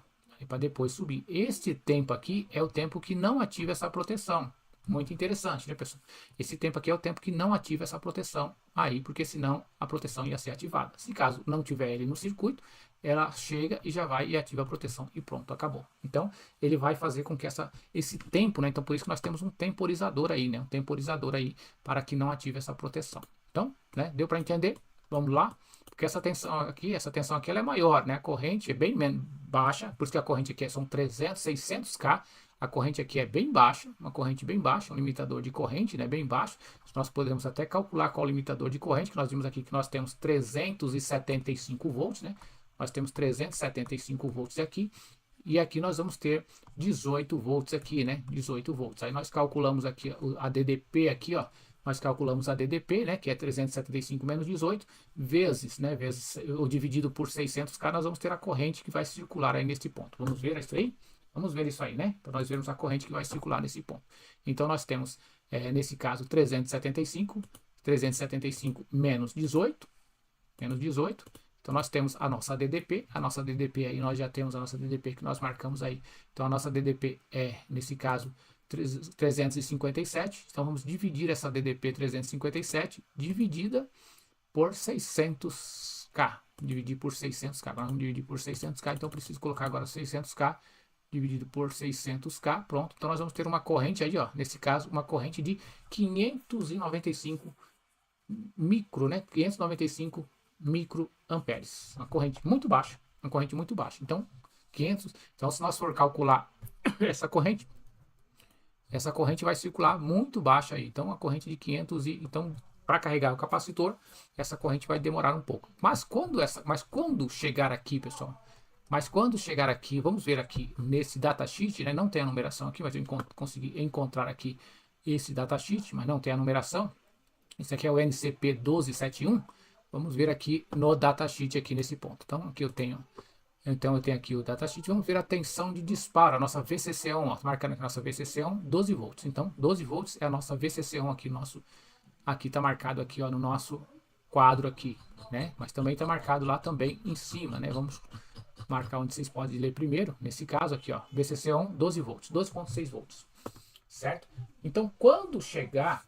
para depois subir. Este tempo aqui é o tempo que não ativa essa proteção. Muito interessante, né, pessoal? Esse tempo aqui é o tempo que não ativa essa proteção aí, porque senão a proteção ia ser ativada. Se caso não tiver ele no circuito, ela chega e já vai e ativa a proteção e pronto, acabou. Então, ele vai fazer com que esse tempo, né? Então, por isso que nós temos um temporizador aí, né? Um temporizador aí para que não ative essa proteção. Então, né? Deu para entender? Vamos lá? Porque essa tensão aqui ela é maior, né? A corrente é bem baixa, por isso que a corrente aqui são 300, 600K. A corrente aqui é bem baixa, uma corrente bem baixa, um limitador de corrente, né, bem baixo. Nós podemos até calcular qual é o limitador de corrente, que nós vimos aqui que nós temos 375 volts, né? Nós temos 375 volts aqui, e aqui nós vamos ter 18 volts aqui, né? 18 volts. Aí nós calculamos aqui a DDP aqui, ó. Nós calculamos a DDP, né, que é 375 menos 18, vezes, né, ou dividido por 600K, nós vamos ter a corrente que vai circular aí nesse ponto. Vamos ver isso aí? Vamos ver isso aí, né? Para nós vermos a corrente que vai circular nesse ponto. Então, nós temos, nesse caso, 375 menos 18, Então, nós temos a nossa DDP. A nossa DDP aí, nós já temos a nossa DDP que nós marcamos aí. Então, a nossa DDP é, nesse caso, 357. Então, vamos dividir essa DDP 357 dividida por 600K. Dividir por 600K. Agora vamos dividir por 600K. Então, eu preciso colocar agora 600K dividido por 600K, pronto. Então nós vamos ter uma corrente aí, ó, nesse caso, uma corrente de 595 micro, né? 595 microamperes. Uma corrente muito baixa, Então, 500, então se nós for calcular essa corrente vai circular muito baixa aí. Então, uma corrente de 500 então para carregar o capacitor, essa corrente vai demorar um pouco. Mas quando chegar aqui, pessoal, vamos ver aqui nesse datasheet, né? Não tem a numeração aqui, mas eu consegui encontrar aqui esse datasheet, mas não tem a numeração. Esse aqui é o NCP 1271. Vamos ver aqui no datasheet aqui nesse ponto. Então, aqui eu tenho aqui o datasheet. Vamos ver a tensão de disparo, a nossa VCC1, ó, marcando aqui a nossa VCC1, 12 volts. Então, 12 volts é a nossa VCC1 aqui, aqui está marcado aqui, ó, no nosso quadro aqui, né? Mas também está marcado lá também em cima, né? Vamos marcar onde vocês podem ler primeiro. Nesse caso aqui, ó, VCC1, 12 volts, 12,6 volts, certo? Então, quando chegar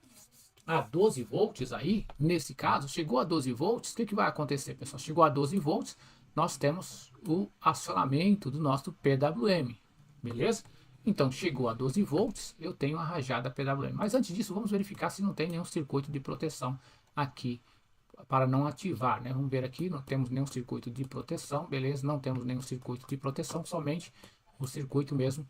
a 12 volts aí, nesse caso, chegou a 12 volts, o que vai acontecer, pessoal? Chegou a 12 volts, nós temos o acionamento do nosso PWM, beleza? Então, chegou a 12 volts, eu tenho a rajada PWM. Mas antes disso, vamos verificar se não tem nenhum circuito de proteção aqui para não ativar, né? Vamos ver aqui, não temos nenhum circuito de proteção, beleza? Não temos nenhum circuito de proteção, somente o circuito mesmo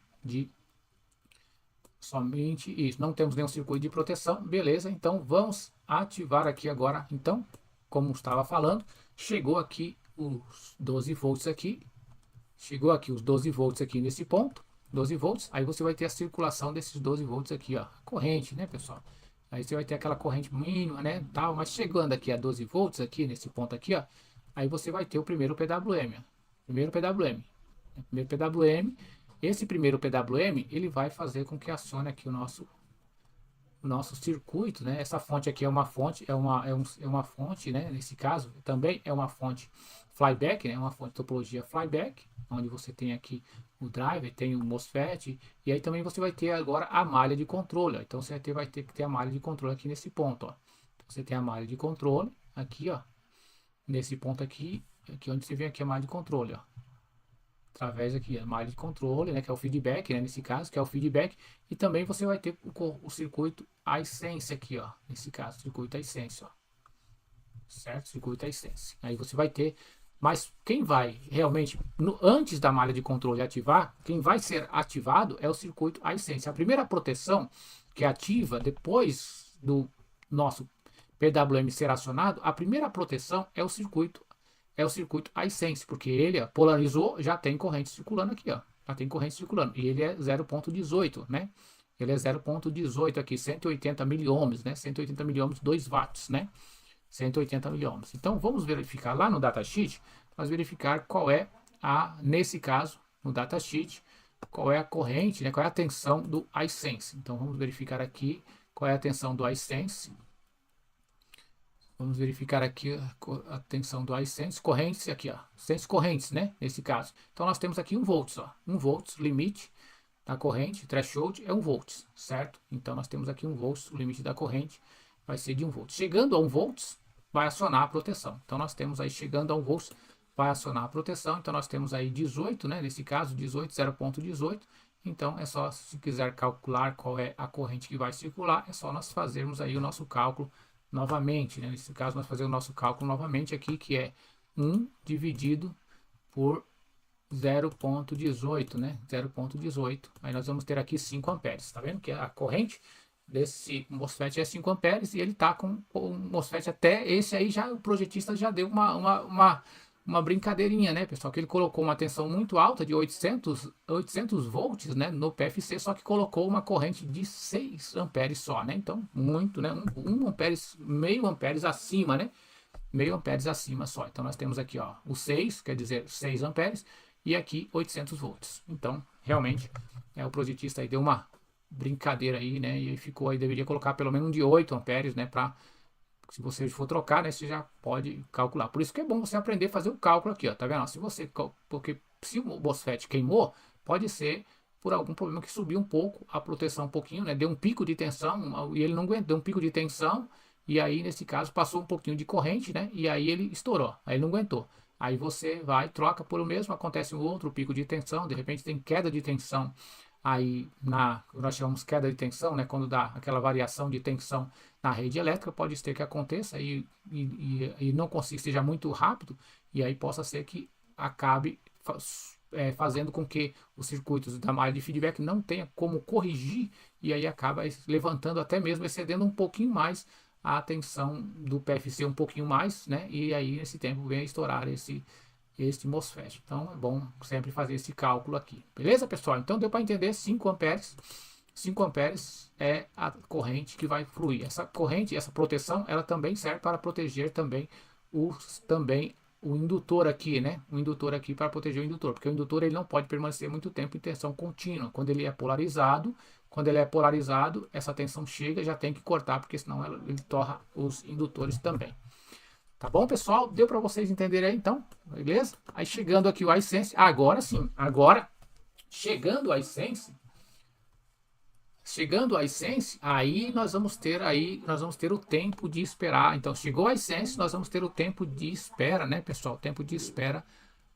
somente isso. Não temos nenhum circuito de proteção, beleza? Então, vamos ativar aqui agora. Então, como estava falando, chegou aqui os 12 volts aqui. Chegou aqui os 12 volts aqui nesse ponto. 12 volts, aí você vai ter a circulação desses 12 volts aqui, ó, corrente, né, pessoal? Aí você vai ter aquela corrente mínima, né, tal, mas chegando aqui a 12 volts aqui, nesse ponto aqui, ó, aí você vai ter o primeiro PWM, ó, primeiro PWM, esse primeiro PWM, ele vai fazer com que acione aqui o nosso circuito, né, essa fonte aqui é uma fonte, é uma fonte, né, nesse caso, também é uma fonte flyback, né, uma fonte de topologia flyback, onde você tem aqui o driver, tem o MOSFET, e aí também você vai ter agora a malha de controle, ó. Então você vai ter que ter a malha de controle aqui nesse ponto, ó. Então você tem a malha de controle aqui, ó, nesse ponto aqui onde você vê aqui a malha de controle, ó. Através aqui a malha de controle, né, que é o feedback, né, nesse caso, que é o feedback, e também você vai ter o circuito à essência aqui, ó, nesse caso, circuito à essência, ó. Certo? Circuito à essência. Aí você vai ter, mas quem vai realmente, antes da malha de controle ativar, quem vai ser ativado é o circuito à essência. A primeira proteção que ativa depois do nosso PWM ser acionado, a primeira proteção é o circuito à essência, porque ele, ó, polarizou, já tem corrente circulando aqui, ó. lá tem corrente circulando, e ele é 0,18, né? Ele é 0,18 aqui, 180 miliohms, né? 180 miliohms, 2 watts, né? 180 miliohms. Então, vamos verificar lá no datasheet, nós verificar qual é nesse caso, no datasheet, qual é a corrente, né? Qual é a tensão do iSense. Então, vamos verificar aqui qual é a tensão do iSense. Vamos verificar aqui a tensão do iSense, correntes aqui, ó, sense correntes, né? Nesse caso. Então, nós temos aqui 1 volts, ó, 1 volts, limite da corrente, threshold é 1 volts, certo? Então, nós temos aqui 1 volts, o limite da corrente vai ser de 1 volts. Chegando a 1 volts, vai acionar a proteção. Então, nós temos aí, chegando a 1 volts, vai acionar a proteção. Então, nós temos aí 18, né? Nesse caso, 18, 0,18. Então, é só, se quiser calcular qual é a corrente que vai circular, é só nós fazermos aí o nosso cálculo novamente, né? Nesse caso, nós fazemos o nosso cálculo novamente aqui, que é 1 dividido por 0,18, né? 0,18. Aí nós vamos ter aqui 5 amperes. Tá vendo que a corrente desse MOSFET é 5 amperes e ele tá com o MOSFET até esse aí, já o projetista já deu uma brincadeirinha, né, pessoal? Que ele colocou uma tensão muito alta de 800 volts, né, no PFC, só que colocou uma corrente de 6 amperes só, né? Então, muito, né? 1 amperes, meio amperes acima, né? Meio amperes acima só. Então, nós temos aqui, ó, o 6, quer dizer 6 amperes, e aqui 800 volts. Então, realmente, o projetista aí deu uma brincadeira aí, né? E ficou aí, deveria colocar pelo menos um de 8 amperes, né? Para, se você for trocar, né? Você já pode calcular. Por isso que é bom você aprender a fazer o cálculo aqui, ó. Tá vendo? Se você, porque se o MOSFET queimou, pode ser por algum problema que subiu um pouco a proteção um pouquinho, né? Deu um pico de tensão e ele não aguentou, deu um pico de tensão e aí nesse caso passou um pouquinho de corrente, né? E aí ele estourou, aí ele não aguentou. Aí você vai, troca por o mesmo, acontece um outro pico de tensão, de repente tem queda de tensão. Aí nós chamamos queda de tensão, né? Quando dá aquela variação de tensão na rede elétrica, pode ser que aconteça e não consiga, seja muito rápido, e aí possa ser que acabe fazendo com que os circuitos da malha de feedback não tenha como corrigir, e aí acaba levantando até mesmo, excedendo um pouquinho mais a tensão do PFC, um pouquinho mais, né? E aí nesse tempo vem a estourar este MOSFET. Então é bom sempre fazer esse cálculo aqui. Beleza, pessoal? Então deu para entender 5 amperes. 5 amperes é a corrente que vai fluir. Essa corrente, essa proteção, ela também serve para proteger também o indutor aqui, né? O indutor aqui para proteger o indutor, porque o indutor ele não pode permanecer muito tempo em tensão contínua. Quando ele é polarizado, essa tensão chega, já tem que cortar, porque senão ele torra os indutores também. Tá bom, pessoal? Deu para vocês entenderem aí, então? Beleza? Aí chegando aqui o iSense, agora sim, chegando o iSense, aí nós vamos ter o tempo de esperar. Então, chegou o iSense, nós vamos ter o tempo de espera, né, pessoal? Tempo de espera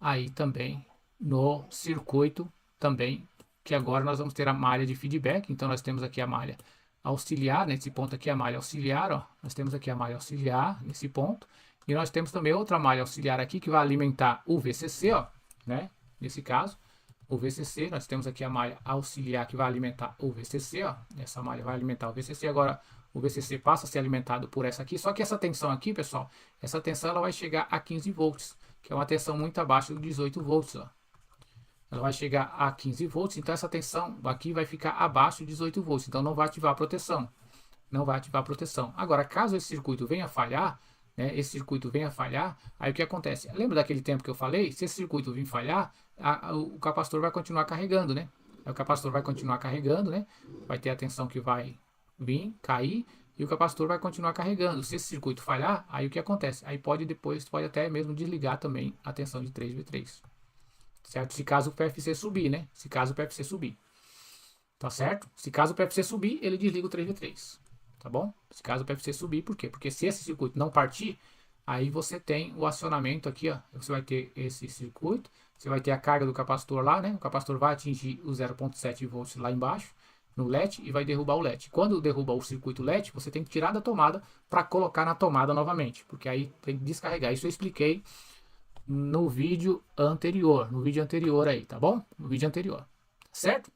aí também no circuito também, que agora nós vamos ter a malha de feedback. Então, nós temos aqui a malha auxiliar, nesse ponto aqui a malha auxiliar, ó. Nós temos aqui a malha auxiliar nesse ponto. E nós temos também outra malha auxiliar aqui que vai alimentar o VCC, ó, né? Nesse caso, o VCC, nós temos aqui a malha auxiliar que vai alimentar o VCC, ó. Essa malha vai alimentar o VCC. Agora, o VCC passa a ser alimentado por essa aqui. Só que essa tensão aqui, pessoal, essa tensão ela vai chegar a 15 volts, que é uma tensão muito abaixo de 18 volts, ó. Ela vai chegar a 15 volts, então essa tensão aqui vai ficar abaixo de 18 volts. Então, não vai ativar a proteção. Não vai ativar a proteção. Agora, caso esse circuito venha a falhar, né, aí o que acontece? Lembra daquele tempo que eu falei? Se esse circuito vir falhar, o capacitor vai continuar carregando, né? Aí o capacitor vai continuar carregando, né? Vai ter a tensão que vai vir, cair, e o capacitor vai continuar carregando. Se esse circuito falhar, aí o que acontece? Aí pode até mesmo desligar também a tensão de 3V3. Certo? Se caso o PFC subir, né? Se caso o PFC subir. Tá certo? Se caso o PFC subir, ele desliga o 3V3. Tá bom? Se caso o PFC subir, por quê? Porque se esse circuito não partir, aí você tem o acionamento aqui, ó. Você vai ter esse circuito, você vai ter a carga do capacitor lá, né? O capacitor vai atingir o 0,7 volts lá embaixo, no LED, e vai derrubar o LED. Quando derruba o circuito LED, você tem que tirar da tomada para colocar na tomada novamente, porque aí tem que descarregar. Isso eu expliquei no vídeo anterior, aí, tá bom? No vídeo anterior, certo?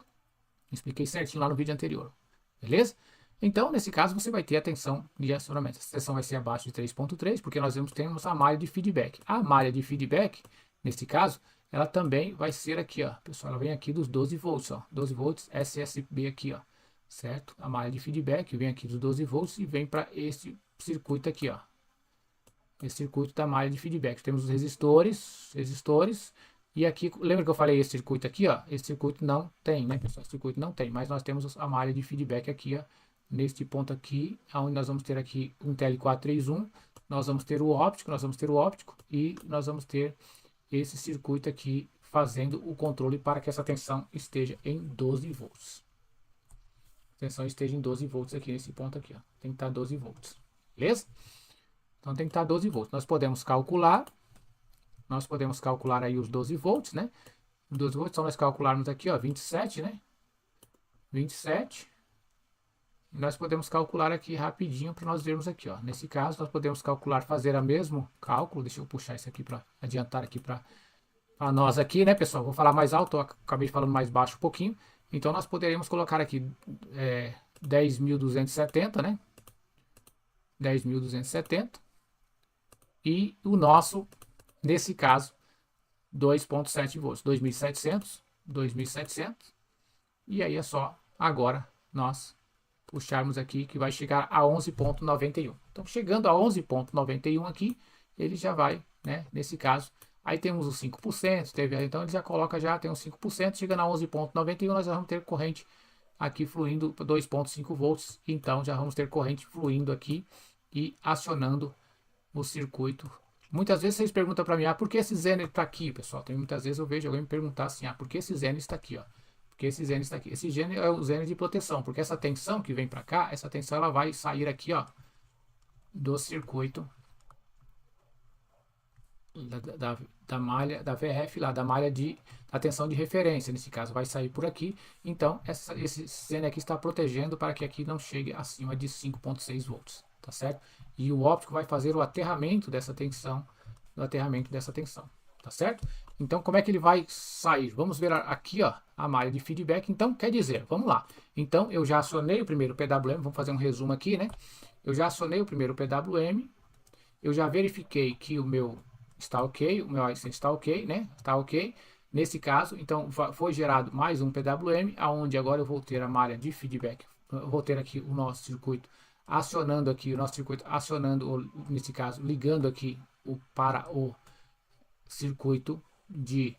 Expliquei certinho lá no vídeo anterior, beleza? Então, nesse caso, você vai ter a tensão de acionamento. Essa tensão vai ser abaixo de 3.3, porque nós temos a malha de feedback. A malha de feedback, nesse caso, ela também vai ser aqui, ó, pessoal, ela vem aqui dos 12 volts, ó, 12 volts SSB aqui, ó, certo? A malha de feedback vem aqui dos 12 volts e vem para esse circuito aqui, ó, esse circuito da malha de feedback. Temos os resistores, e aqui, lembra que eu falei esse circuito aqui, ó, esse circuito não tem, né, pessoal, esse circuito não tem, mas nós temos a malha de feedback aqui, ó, neste ponto aqui, onde nós vamos ter aqui um TL431, nós vamos ter o óptico, e nós vamos ter esse circuito aqui fazendo o controle para que essa tensão esteja em 12 volts. A tensão esteja em 12 volts aqui nesse ponto aqui, ó. Tem que estar 12 volts. Beleza? Então tem que estar 12 volts. Nós podemos calcular aí os 12 volts, né? Os 12 volts, então nós calcularmos aqui, ó, 27, né? 27. E nós podemos calcular aqui rapidinho para nós vermos aqui, ó. Nesse caso, nós podemos calcular, fazer o mesmo cálculo. Deixa eu puxar isso aqui para adiantar aqui para nós aqui, né, pessoal? Vou falar mais alto, eu acabei falando mais baixo um pouquinho. Então, nós poderíamos colocar aqui 10.270, né? 10.270. E o nosso, nesse caso, 2.7 volts, 2.700. E aí é só agora nós puxarmos aqui que vai chegar a 11.91. Então, chegando a 11.91 aqui, ele já vai, né, nesse caso, aí temos os 5%, então ele já coloca, já tem os 5%, chegando a 11.91, nós já vamos ter corrente aqui fluindo 2.5 volts, então já vamos ter corrente fluindo aqui e acionando o circuito. Muitas vezes vocês perguntam para mim, por que esse Zener está aqui, pessoal? Tem muitas vezes eu vejo alguém me perguntar assim, por que esse Zener está aqui, ó? Porque esse Zener está aqui. Esse Zener é o Zener de proteção, porque essa tensão que vem para cá, essa tensão ela vai sair aqui, ó, do circuito da malha, da VRF lá, da malha da tensão de referência, nesse caso vai sair por aqui. Então esse Zener aqui está protegendo para que aqui não chegue acima de 5.6 volts, tá certo? E o óptico vai fazer o aterramento dessa tensão, tá certo? Então, como é que ele vai sair? Vamos ver aqui, ó, a malha de feedback. Então, quer dizer, vamos lá. Então, eu já acionei o primeiro PWM, vamos fazer um resumo aqui, né? Eu já acionei o primeiro PWM, eu já verifiquei que o meu está ok, o meu AIC está ok, né? Está ok. Nesse caso, então, foi gerado mais um PWM, aonde agora eu vou ter a malha de feedback. Eu vou ter aqui o nosso circuito acionando aqui, nesse caso, ligando aqui para o circuito de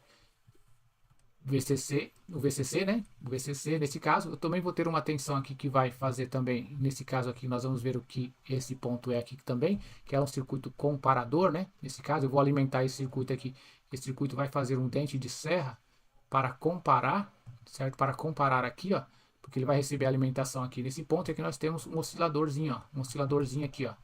VCC, o VCC, né? O VCC, nesse caso, eu também vou ter uma tensão aqui que vai fazer também, nesse caso aqui, nós vamos ver o que esse ponto é aqui também, que é um circuito comparador, né? Nesse caso, eu vou alimentar esse circuito aqui. Esse circuito vai fazer um dente de serra para comparar, certo? Para comparar aqui, ó, porque ele vai receber alimentação aqui nesse ponto, e aqui nós temos um osciladorzinho, ó, um osciladorzinho aqui, ó.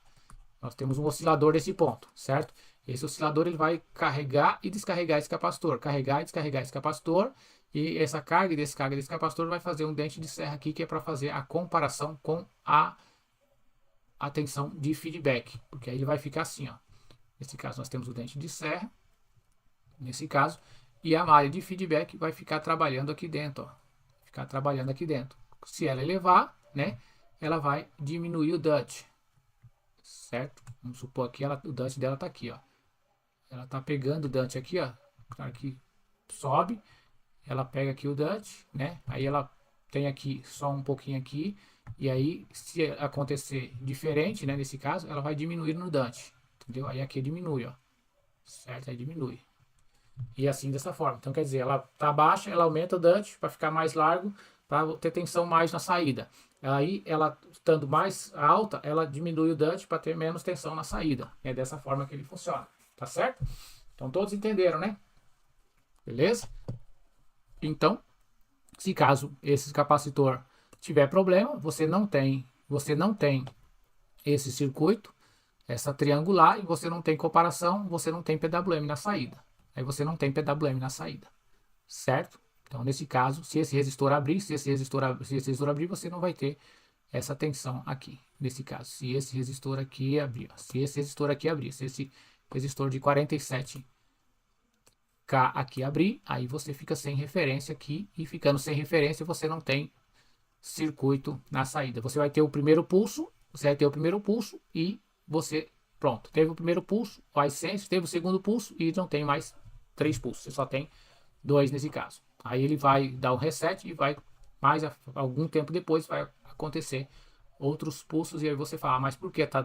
Nós temos um oscilador nesse ponto, certo? Esse oscilador ele vai carregar e descarregar esse capacitor, carregar e descarregar esse capacitor, e essa carga e descarga desse capacitor vai fazer um dente de serra aqui, que é para fazer a comparação com a tensão de feedback, porque aí ele vai ficar assim, ó. Nesse caso nós temos o dente de serra, nesse caso, e a malha de feedback vai ficar trabalhando aqui dentro, ó. Se ela elevar, né, ela vai diminuir o DUT, certo? Vamos supor que o DUT dela está aqui, ó. Ela está pegando o DUT aqui, ó. Aqui sobe, ela pega aqui o DUT, né? Aí ela tem aqui só um pouquinho aqui, e aí se acontecer diferente, né, nesse caso, ela vai diminuir no DUT, entendeu? Aí aqui diminui, ó, certo? Aí diminui. E assim, dessa forma. Então, quer dizer, ela tá baixa, ela aumenta o DUT para ficar mais largo, para ter tensão mais na saída. Aí, ela estando mais alta, ela diminui o DUT para ter menos tensão na saída. É dessa forma que ele funciona. Tá certo? Então, todos entenderam, né? Beleza? Então, se caso esse capacitor tiver problema, você não tem esse circuito, essa triangular, e você não tem comparação, você não tem PWM na saída. Aí você não tem PWM na saída, certo? Então, nesse caso, se esse resistor abrir, você não vai ter essa tensão aqui. Nesse caso, se esse resistor aqui abrir, se esse resistor de 47K aqui abrir, aí você fica sem referência aqui, e ficando sem referência, você não tem circuito na saída. Você vai ter o primeiro pulso, e você, pronto, teve o primeiro pulso, o iSense, teve o segundo pulso, e não tem mais 3 pulsos, você só tem 2 nesse caso. Aí ele vai dar um reset e vai mais algum tempo depois vai acontecer outros pulsos e aí você fala, mas por que tá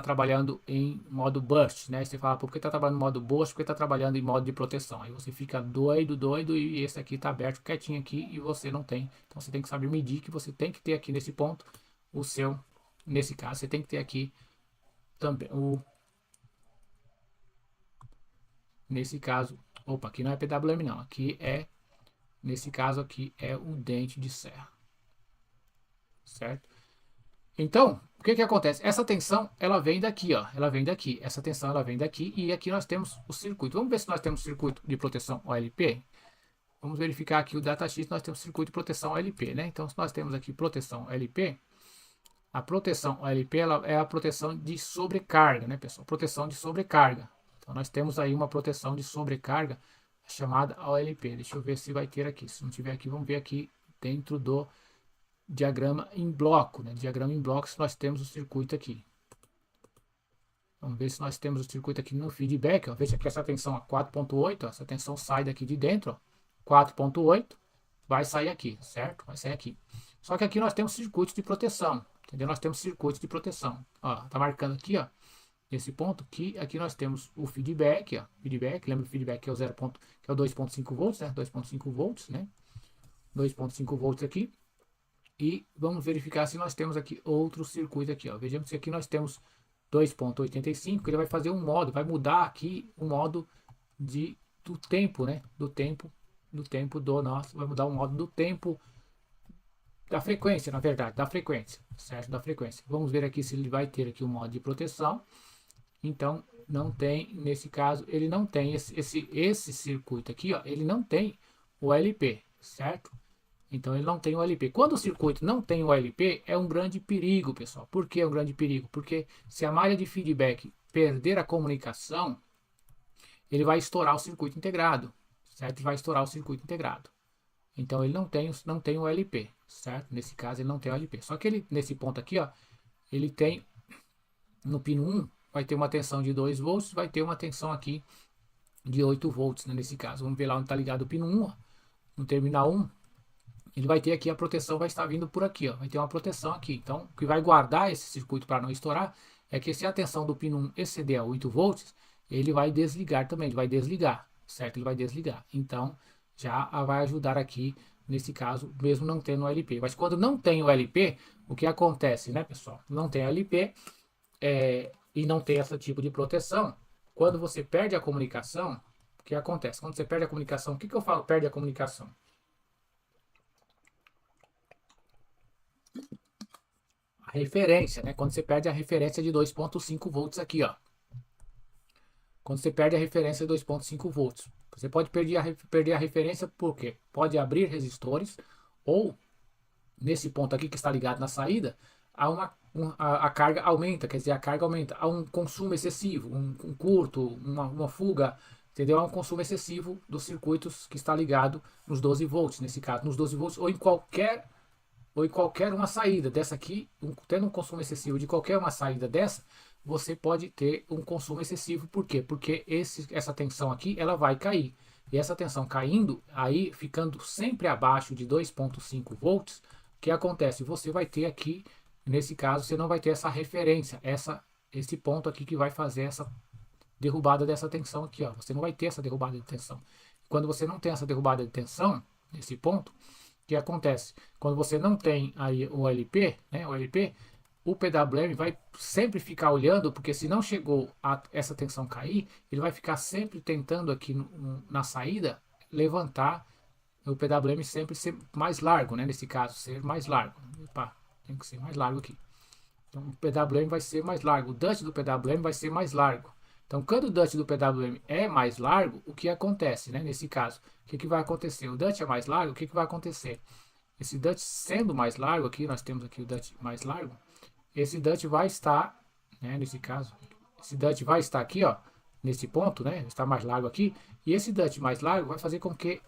trabalhando em modo burst, né? Você fala, por que tá trabalhando em modo burst? Porque tá trabalhando em modo de proteção. Aí você fica doido e esse aqui tá aberto quietinho aqui e você não tem. Então você tem que saber medir que você tem que ter aqui nesse ponto o seu, nesse caso, você tem que ter aqui também nesse caso, opa, aqui não é PWM não, aqui é, nesse caso aqui é o dente de serra, certo? Então, o que que acontece? Essa tensão, ela vem daqui, ó. Ela vem daqui. Essa tensão, ela vem daqui. E aqui nós temos o circuito. Vamos ver se nós temos circuito de proteção OLP. Vamos verificar aqui o datasheet. Nós temos circuito de proteção OLP, né? Então, se nós temos aqui proteção OLP, a proteção OLP, ela é a proteção de sobrecarga, né, pessoal? Proteção de sobrecarga. Então, nós temos aí uma proteção de sobrecarga chamada OLP. Deixa eu ver se vai ter aqui. Se não tiver aqui, vamos ver aqui dentro do diagrama em bloco, né? Diagrama em blocos, nós temos o circuito aqui. Vamos ver se nós temos o circuito aqui no feedback. Ó. Veja que essa tensão 4.8, essa tensão sai daqui de dentro, 4.8, vai sair aqui, certo? Vai sair aqui. Só que aqui nós temos circuito de proteção, entendeu? Nós temos circuito de proteção. Ó, tá marcando aqui, ó, esse ponto que aqui nós temos o feedback, ó, feedback, lembra o feedback que é o 2.5 volts, né? 2.5 volts, né? 2.5 volts aqui. E vamos verificar se nós temos aqui outro circuito aqui, ó. Vejamos que aqui nós temos 2.85, ele vai fazer um modo, vai mudar aqui o modo do tempo, né? Do tempo do nosso, vai mudar o modo do tempo da frequência, na verdade, da frequência, certo? Da frequência. Vamos ver aqui se ele vai ter aqui o modo de proteção. Então, não tem, nesse caso, ele não tem esse circuito aqui, ó, ele não tem o LP, certo? Então ele não tem o LP. Quando o circuito não tem o LP, é um grande perigo, pessoal. Por que é um grande perigo? Porque se a malha de feedback perder a comunicação, ele vai estourar o circuito integrado, certo? Ele vai estourar o circuito integrado. Então ele não tem o LP, certo? Nesse caso ele não tem o LP. Só que ele, nesse ponto aqui, ó, ele tem, no pino 1, vai ter uma tensão de 2 volts, vai ter uma tensão aqui de 8 volts, né, nesse caso. Vamos ver lá onde está ligado o pino 1, ó, no terminal 1. Ele vai ter aqui, a proteção vai estar vindo por aqui, ó, vai ter uma proteção aqui. Então, o que vai guardar esse circuito para não estourar é que se a tensão do pino 1 exceder a 8 volts, ele vai desligar também, ele vai desligar, certo? Ele vai desligar. Então, já vai ajudar aqui, nesse caso, mesmo não tendo o LP. Mas quando não tem o LP, o que acontece, né, pessoal? Não tem LP e não tem esse tipo de proteção. Quando você perde a comunicação, o que acontece? Quando você perde a comunicação, o que eu falo perde a comunicação? Referência, né? Quando você perde a referência de 2.5 volts aqui, ó. Quando você perde a referência de 2.5 volts. Você pode perder a referência porque pode abrir resistores ou nesse ponto aqui que está ligado na saída, a carga aumenta, quer dizer, a carga aumenta. Há um consumo excessivo, um curto, uma fuga, entendeu? Há um consumo excessivo dos circuitos que está ligado nos 12 volts, nesse caso, nos 12 volts ou em qualquer uma saída dessa aqui, tendo um consumo excessivo de qualquer uma saída dessa, você pode ter um consumo excessivo. Por quê? Porque essa tensão aqui, ela vai cair. E essa tensão caindo, aí ficando sempre abaixo de 2.5 volts, o que acontece? Você vai ter aqui, nesse caso, você não vai ter essa referência, esse ponto aqui que vai fazer essa derrubada dessa tensão aqui, ó. Você não vai ter essa derrubada de tensão. Quando você não tem essa derrubada de tensão, nesse ponto, o que acontece? Quando você não tem aí o LP, né, o PWM vai sempre ficar olhando, porque se não chegou a essa tensão cair, ele vai ficar sempre tentando aqui na saída levantar o PWM sempre ser mais largo, né, nesse caso, ser mais largo. Opa, tem que ser mais largo aqui. Então o PWM vai ser mais largo, o DUT do PWM vai ser mais largo. Então, quando o DUT do PWM é mais largo, o que acontece, né? Nesse caso, o que vai acontecer? O DUT é mais largo, o que vai acontecer? Esse DUT sendo mais largo, aqui nós temos aqui o DUT mais largo, esse DUT vai estar, né? Nesse caso, esse DUT vai estar aqui, ó, nesse ponto, né? Está mais largo aqui, e esse DUT mais largo vai fazer com que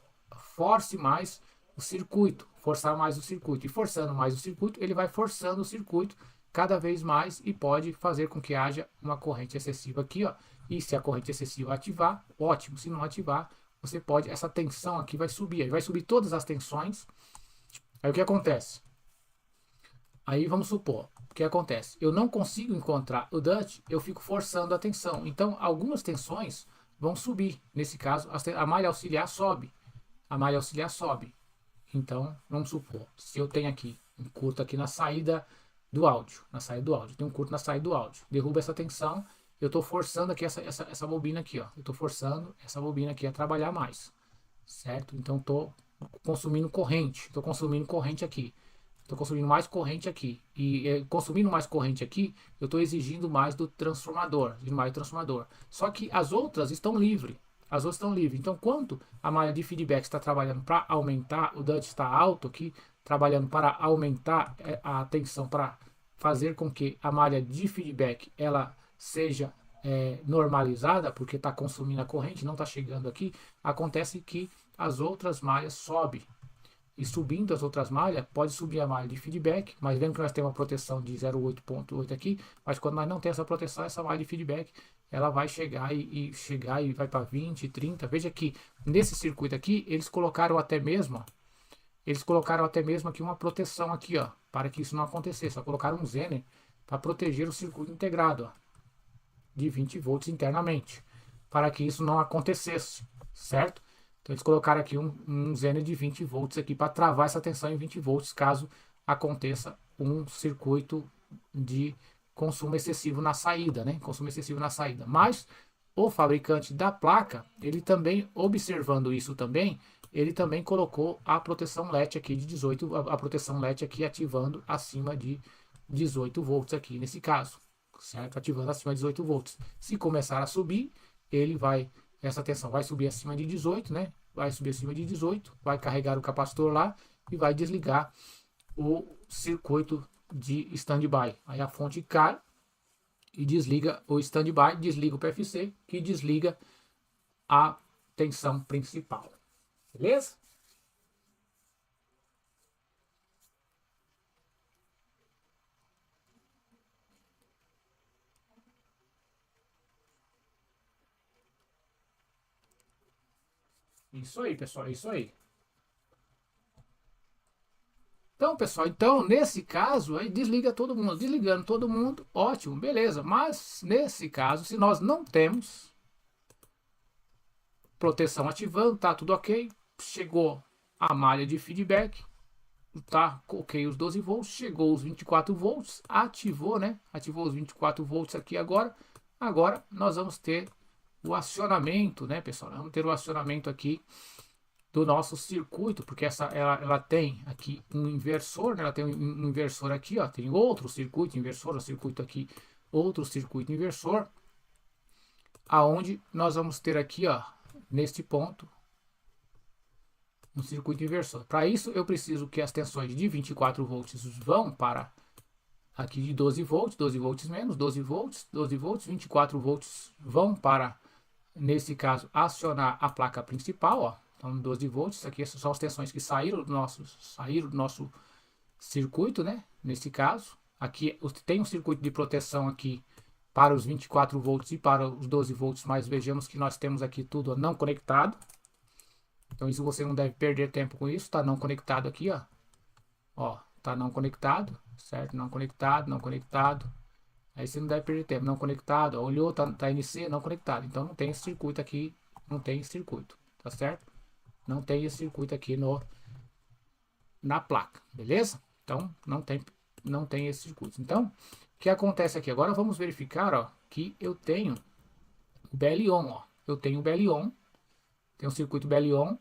force mais o circuito, forçar mais o circuito, e forçando mais o circuito, ele vai forçando o circuito cada vez mais e pode fazer com que haja uma corrente excessiva aqui, ó, E se a corrente excessiva ativar, ótimo. Se não ativar, você pode, essa tensão aqui vai subir. Aí vai subir todas as tensões. Aí o que acontece? Aí vamos supor, o que acontece? Eu não consigo encontrar o Dutch, eu fico forçando a tensão. Então, algumas tensões vão subir. Nesse caso, a malha auxiliar sobe. A malha auxiliar sobe. Então, vamos supor, se eu tenho aqui um curto aqui na saída do áudio, tem um curto na saída do áudio, derruba essa tensão, eu estou forçando aqui essa bobina aqui, ó, eu estou forçando essa bobina aqui a trabalhar mais, certo? Então, estou consumindo corrente aqui, estou consumindo mais corrente aqui, e consumindo mais corrente aqui, eu estou exigindo mais do transformador, só que as outras estão livres, então, quanto a malha de feedback está trabalhando para aumentar, o Dutch está alto aqui, trabalhando para aumentar a tensão, para fazer com que a malha de feedback ela seja normalizada, porque está consumindo a corrente, não está chegando aqui, acontece que as outras malhas sobem. E subindo as outras malhas, pode subir a malha de feedback, mas vendo que nós temos uma proteção de 0,8.8 aqui, mas quando nós não temos essa proteção, essa malha de feedback, ela vai chegar e vai para 20, 30. Veja que nesse circuito aqui, eles colocaram até mesmo aqui uma proteção aqui, ó, para que isso não acontecesse. Só colocaram um Zener para proteger o circuito integrado, ó, de 20 volts internamente, para que isso não acontecesse, certo? Então eles colocaram aqui um Zener de 20 volts aqui para travar essa tensão em 20 volts caso aconteça um circuito de consumo excessivo na saída, né? Mas o fabricante da placa, ele também, observando isso também, ele também colocou a proteção LED aqui de 18, a proteção LED aqui ativando acima de 18 volts aqui nesse caso, certo? Ativando acima de 18 volts. Se começar a subir, essa tensão vai subir acima de 18, né? Vai subir acima de 18, vai carregar o capacitor lá e vai desligar o circuito de standby. Aí a fonte cai e desliga o standby, desliga o PFC, que desliga a tensão principal. Beleza? Isso aí, pessoal, é isso aí. Então, pessoal, nesse caso, aí desliga todo mundo. Desligando todo mundo, ótimo, beleza. Mas nesse caso, se nós não temos proteção ativando, tá tudo ok. Chegou a malha de feedback, tá? Coloquei os 12 volts, chegou os 24 volts, ativou, né? Ativou os 24 volts aqui agora. Agora nós vamos ter o acionamento, né, pessoal? Vamos ter o acionamento aqui do nosso circuito, porque ela tem aqui um inversor, né? Ela tem um inversor aqui, ó, tem outro circuito inversor, aqui, outro circuito inversor, aonde nós vamos ter aqui, ó, neste ponto, um circuito inversor. Para isso, eu preciso que as tensões de 24 volts vão para aqui de 12 volts menos, 12 volts, 24 volts vão para, nesse caso, acionar a placa principal, ó. Então, 12 volts, isso aqui são as tensões que saíram do nosso circuito, né? Nesse caso, aqui tem um circuito de proteção aqui para os 24 volts e para os 12 volts, mas vejamos que nós temos aqui tudo não conectado. Então, isso você não deve perder tempo com isso, tá não conectado aqui, ó. Ó, tá não conectado, certo? Não conectado. Aí você não deve perder tempo, não conectado, ó, olhou, tá NC, não conectado. Então, não tem esse circuito aqui, tá certo? Não tem esse circuito aqui na placa, beleza? Então, não tem esse circuito. Então, o que acontece aqui? Agora vamos verificar, ó, que eu tenho o BL-ON, ó. Eu tenho o BL-ON, tem um circuito BL-ON,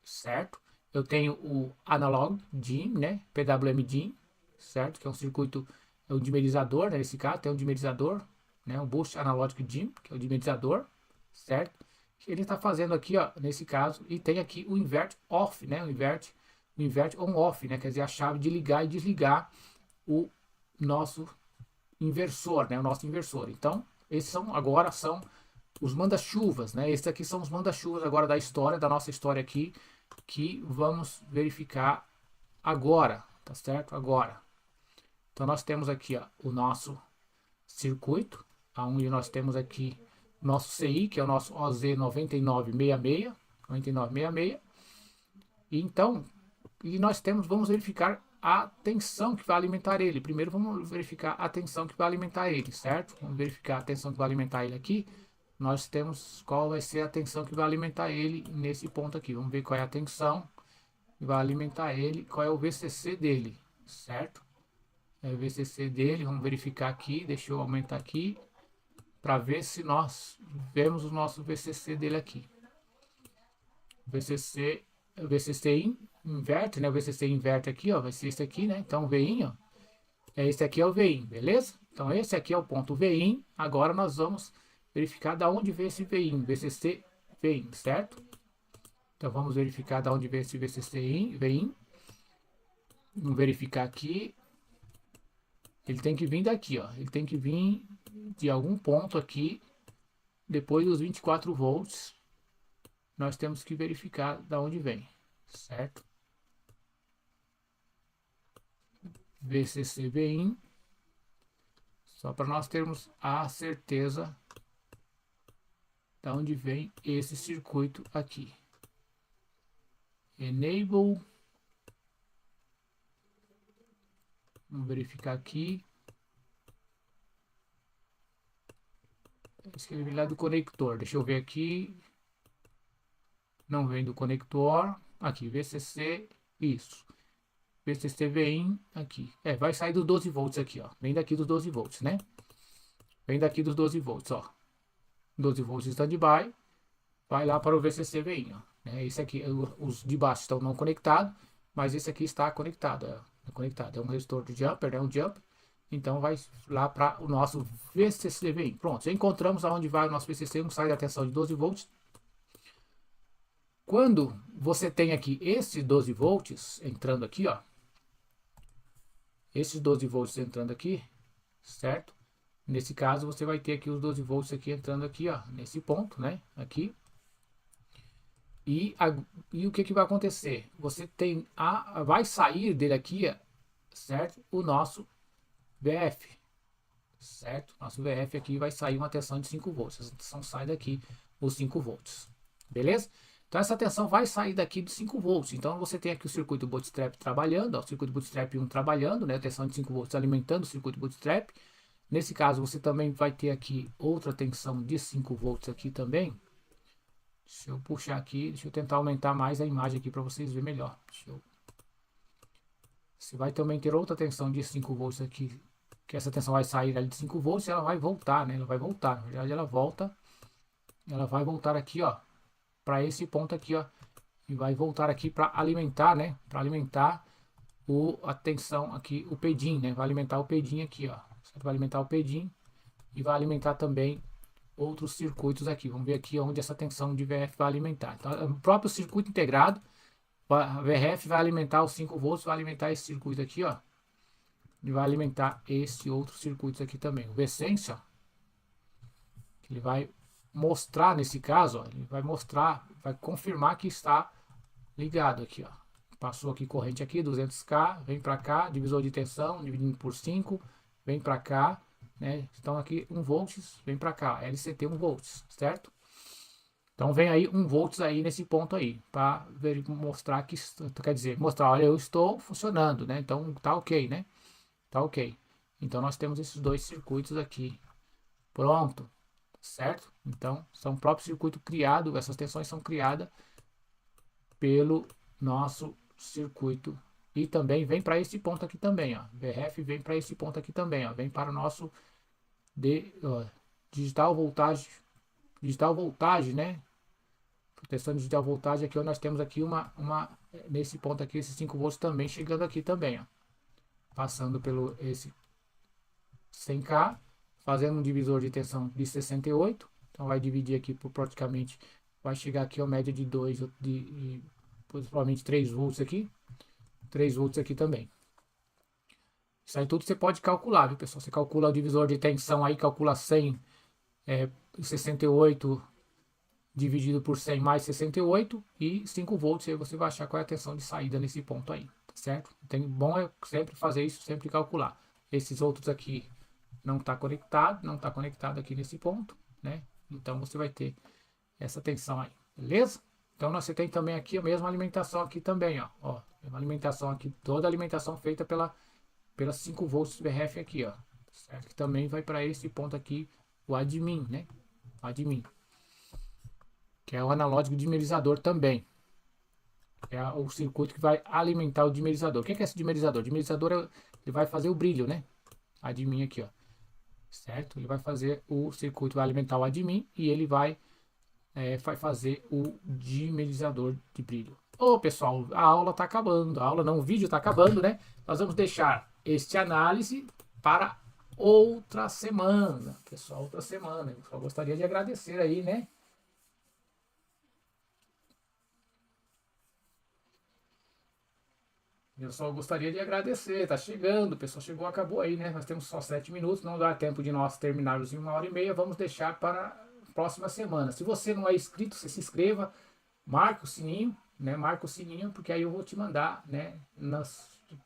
certo? Eu tenho o Analog DIN, né? PWM DIN, certo? Que é um circuito, é um dimerizador, né? Nesse caso, tem um dimerizador, né? Um Boost Analógico DIN, que é o dimerizador, certo? Ele está fazendo aqui, ó, nesse caso, e tem aqui o invert off, né? O invert on off, né? Quer dizer, a chave de ligar e desligar o nosso inversor, né? O nosso inversor. Então, esses agora são os manda-chuvas, né? Esses aqui são os manda-chuvas agora da nossa história aqui, que vamos verificar agora, tá certo? Agora. Então, nós temos aqui, ó, o nosso circuito, onde nós temos aqui nosso CI, que é o nosso OZ9966, 9966. E então, vamos verificar a tensão que vai alimentar ele. Primeiro vamos verificar a tensão que vai alimentar ele, certo? Vamos verificar a tensão que vai alimentar ele aqui. Nós temos qual vai ser a tensão que vai alimentar ele nesse ponto aqui. Vamos ver qual é a tensão que vai alimentar ele, qual é o VCC dele, certo? É o VCC dele, vamos verificar aqui, deixa eu aumentar aqui, para ver se nós vemos o nosso VCC dele aqui. VCC inverte, né? O VCC inverte aqui, ó, vai ser esse aqui, né? Então o VIN, ó, esse aqui é o VIN, beleza? Então esse aqui é o ponto VIN. Agora nós vamos verificar da onde vem esse VIN, VCC VIN, certo? Então vamos verificar da onde vem esse VCC VIN. Vamos verificar aqui. Ele tem que vir daqui, ó. Ele tem que vir de algum ponto aqui, depois dos 24 volts. Nós temos que verificar da onde vem, certo? VCC VIN, só para nós termos a certeza da onde vem esse circuito aqui. Enable, vamos verificar aqui. Escrevi lá do conector, deixa eu ver aqui. Não vem do conector. Aqui, VCC, isso. VCC VIN aqui. Vai sair dos 12 volts aqui, ó. Vem daqui dos 12 volts, né? Vem daqui dos 12 volts, ó. 12 volts standby. Vai lá para o VCC VIN, ó. Esse aqui, os de baixo estão não conectados, mas esse aqui está conectado, é conectado. É um resistor de jumper, é um jump. Então vai lá para o nosso VCC VIN. Pronto, já encontramos aonde vai o nosso VCC, um sai da tensão de 12 volts. Quando você tem aqui esses 12 volts entrando aqui, ó. Esses 12 volts entrando aqui, certo? Nesse caso, você vai ter aqui os 12 volts aqui entrando aqui, ó. Nesse ponto, né? Aqui. E o que vai acontecer? Você tem vai sair dele aqui, certo? O nosso VF, certo? Nosso VF aqui vai sair uma tensão de 5 volts. Essa tensão sai daqui os 5 volts, beleza? Então essa tensão vai sair daqui de 5 volts. Então você tem aqui o circuito bootstrap trabalhando, ó, o circuito bootstrap 1 trabalhando, né? Tensão de 5 volts alimentando o circuito bootstrap. Nesse caso você também vai ter aqui outra tensão de 5 volts aqui também. Deixa eu puxar aqui, deixa eu tentar aumentar mais a imagem aqui para vocês verem melhor. Você vai também ter outra tensão de 5 volts aqui, que essa tensão vai sair ali de 5 volts e ela vai voltar, né? Ela vai voltar, na verdade ela vai voltar aqui, ó, para esse ponto aqui, ó, e vai voltar aqui para alimentar, né? Para alimentar a tensão aqui, o PEDIN, né? Vai alimentar o PEDIN aqui, ó. Vai alimentar o PEDIN e vai alimentar também outros circuitos aqui. Vamos ver aqui onde essa tensão de VF vai alimentar. Então, o próprio circuito integrado, a VRF vai alimentar os 5 volts, vai alimentar esse circuito aqui, ó. E vai alimentar esse outro circuito aqui também. O VSense, ó, que ele vai mostrar nesse caso, ó, ele vai mostrar, vai confirmar que está ligado aqui, ó. Passou aqui corrente aqui, 200K, vem para cá, divisor de tensão, dividindo por 5, vem para cá, né? Então aqui 1 volts, vem para cá, LCT 1 volts, certo? Então vem aí 1 volts aí nesse ponto aí, para mostrar que, quer dizer, mostrar, olha, eu estou funcionando, né? Então tá ok, né? Tá ok. Então nós temos esses dois circuitos aqui, pronto, certo? Então são o próprio circuito criado, essas tensões são criadas pelo nosso circuito. E também vem para esse ponto aqui também, ó. VRF vem para esse ponto aqui também, ó. Vem para o nosso digital voltagem, né? Proteção digital voltagem aqui, ó, nós temos aqui nesse ponto aqui, esses 5 volts também chegando aqui também, ó. Passando pelo esse 100K, fazendo um divisor de tensão de 68. Então vai dividir aqui por praticamente, vai chegar aqui a média de 2, provavelmente 3 volts aqui. 3 volts aqui também. Isso aí tudo você pode calcular, viu, pessoal? Você calcula o divisor de tensão aí, calcula 100, 68 dividido por 100 mais 68 e 5 volts. Aí você vai achar qual é a tensão de saída nesse ponto aí, tá certo? Bom é sempre fazer isso, sempre calcular. Esses outros aqui não está conectado aqui nesse ponto, né? Então você vai ter essa tensão aí, beleza? Então você tem também aqui a mesma alimentação aqui também, ó, uma alimentação aqui, toda a alimentação feita pelas 5 volts VRF aqui, ó, certo? Que também vai para esse ponto aqui, o admin, né? Admin, que é o analógico dimerizador também. É o circuito que vai alimentar o dimerizador. O que é esse dimerizador? O dimerizador ele vai fazer o brilho, né? Admin aqui, ó, certo? Ele vai fazer o circuito, vai alimentar o admin e ele vai fazer o dimerizador de brilho. Ô pessoal, a aula está acabando, a aula não, o vídeo está acabando, né? Nós vamos deixar este análise para outra semana, pessoal, outra semana. Eu só gostaria de agradecer aí, né? Eu só gostaria de agradecer, tá chegando, o pessoal chegou, acabou aí, né? Nós temos só 7 minutos, não dá tempo de nós terminarmos em 1h30, vamos deixar para a próxima semana. Se você não é inscrito, você se inscreva, marca o sininho, né? Marca o sininho, porque aí eu vou te mandar, né?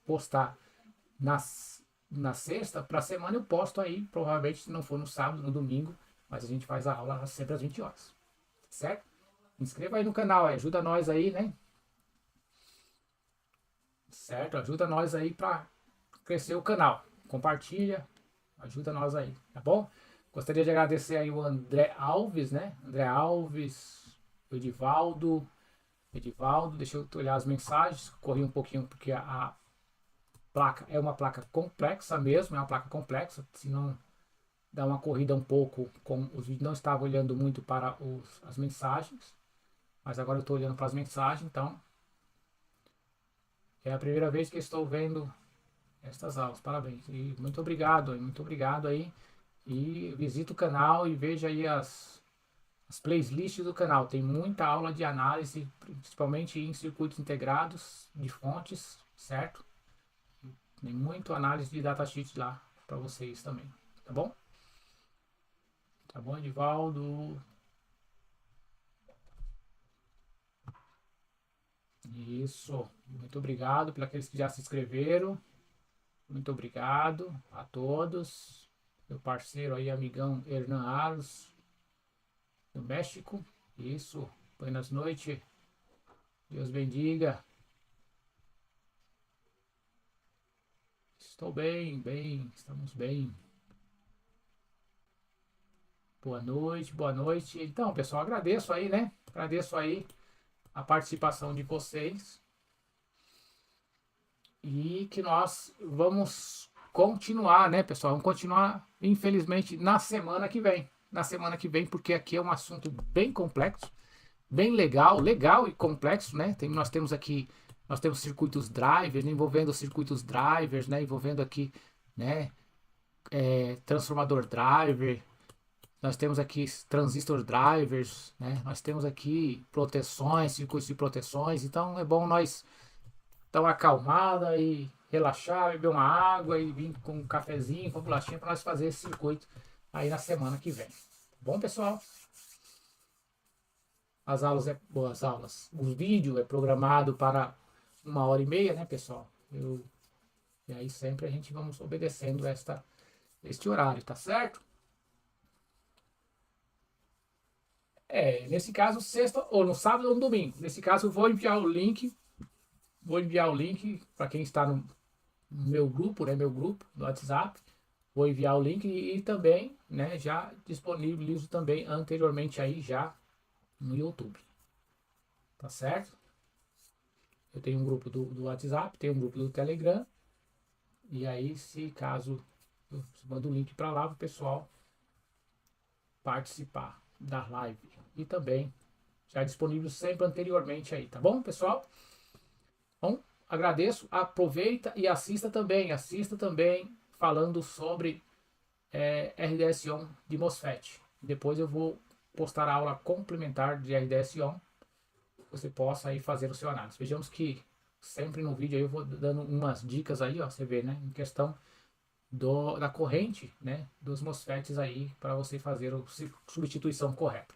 Postar na sexta, para a semana eu posto aí, provavelmente se não for no sábado, no domingo, mas a gente faz a aula sempre às 20 horas, certo? Inscreva aí no canal, ajuda nós aí, né? Certo? Ajuda nós aí para crescer o canal. Compartilha, ajuda nós aí, tá bom? Gostaria de agradecer aí o André Alves, né? André Alves, o Edivaldo, deixa eu olhar as mensagens, corri um pouquinho porque a placa é uma placa complexa mesmo, é uma placa complexa, se não dá uma corrida um pouco, com os vídeos não estava olhando muito para as mensagens, mas agora eu estou olhando para as mensagens, então é a primeira vez que estou vendo estas aulas, parabéns. E muito obrigado aí. E visita o canal e veja aí as playlists do canal. Tem muita aula de análise, principalmente em circuitos integrados de fontes, certo? Tem muito análise de datasheet lá para vocês também, tá bom? Tá bom, Edivaldo? Isso. Muito obrigado por aqueles que já se inscreveram. Muito obrigado a todos. Meu parceiro aí, amigão Hernan Aros, do México. Isso. Buenas noites. Deus bendiga. Estou bem, bem. Estamos bem. Boa noite, boa noite. Então, pessoal, agradeço aí, né? Agradeço aí a participação de vocês. E que nós vamos continuar, né, pessoal? Vamos continuar, infelizmente, na semana que vem. Na semana que vem, porque aqui é um assunto bem complexo, bem legal, legal e complexo, né? Nós temos aqui, nós temos circuitos drivers, né, envolvendo circuitos drivers, né? Envolvendo aqui, né? Transformador driver, nós temos aqui transistor drivers, né? Nós temos aqui proteções, circuitos de proteções. Então é bom nós dar uma acalmada e relaxar, beber uma água e vir com um cafezinho, com uma bolachinha para nós fazer esse circuito aí na semana que vem. Tá bom, pessoal? As aulas é boas aulas. O vídeo é programado para 1h30, né, pessoal? E aí sempre a gente vamos obedecendo este horário, tá certo? Nesse caso, sexta, ou no sábado ou no domingo. Nesse caso, eu vou enviar o link para quem está no meu grupo, né, meu grupo do WhatsApp. Vou enviar o link e também, né, já disponibilizo também anteriormente aí já no YouTube. Tá certo? Eu tenho um grupo do WhatsApp, tenho um grupo do Telegram. E aí, se caso eu mando o link para lá para o pessoal participar da live. E também já disponível sempre anteriormente aí, tá bom, pessoal? Então, agradeço, aproveita e assista também falando sobre RDS-ON de MOSFET. Depois eu vou postar a aula complementar de RDS-ON, você possa aí fazer o seu análise. Vejamos que sempre no vídeo aí eu vou dando umas dicas aí, ó, você vê, né, em questão da corrente, né, dos MOSFETs aí para você fazer a substituição correta.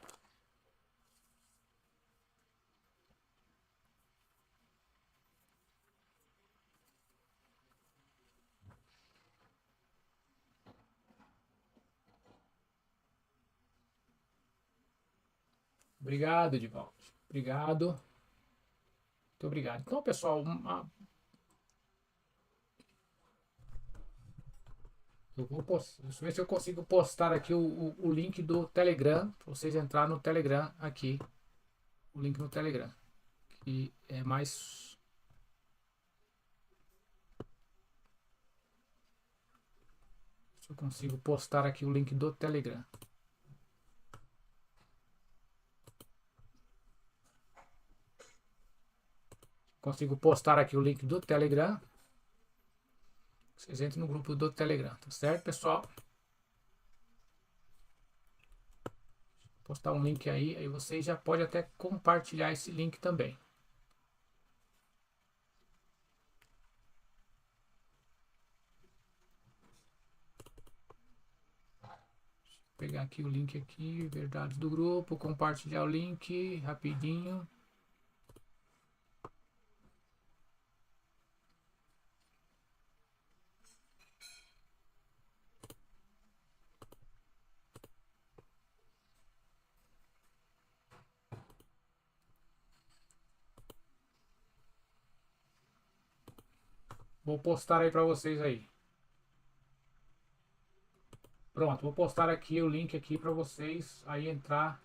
Obrigado, Edivaldo. Obrigado. Muito obrigado. Então, pessoal, deixa eu ver se eu consigo postar aqui o link do Telegram, para vocês entrarem no Telegram aqui. O link no Telegram. Que é mais. Se eu consigo postar aqui o link do Telegram. Consigo postar aqui o link do Telegram. Vocês entrem no grupo do Telegram, tá certo, pessoal? Vou postar um link aí vocês já podem até compartilhar esse link também. Pegar aqui o link aqui, verdades do grupo, compartilhar o link rapidinho. Vou postar aí para vocês aí. Pronto, vou postar aqui o link aqui para vocês aí entrar.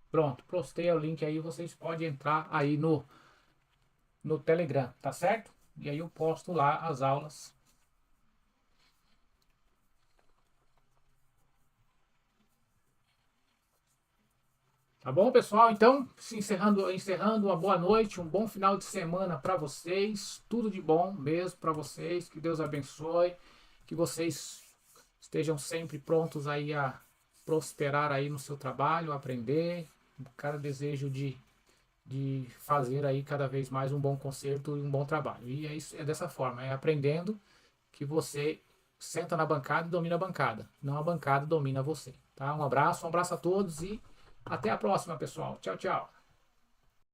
Pronto, postei o link aí, vocês podem entrar aí no Telegram, tá certo? E aí eu posto lá as aulas. Tá bom, pessoal? Então, encerrando uma boa noite, um bom final de semana para vocês. Tudo de bom mesmo para vocês. Que Deus abençoe. Que vocês estejam sempre prontos aí a prosperar aí no seu trabalho, aprender. Cada desejo de fazer aí cada vez mais um bom concerto e um bom trabalho. E é isso, é dessa forma, é aprendendo que você senta na bancada e domina a bancada. Não a bancada domina você. Tá? Um abraço a todos e até a próxima, pessoal. Tchau, tchau.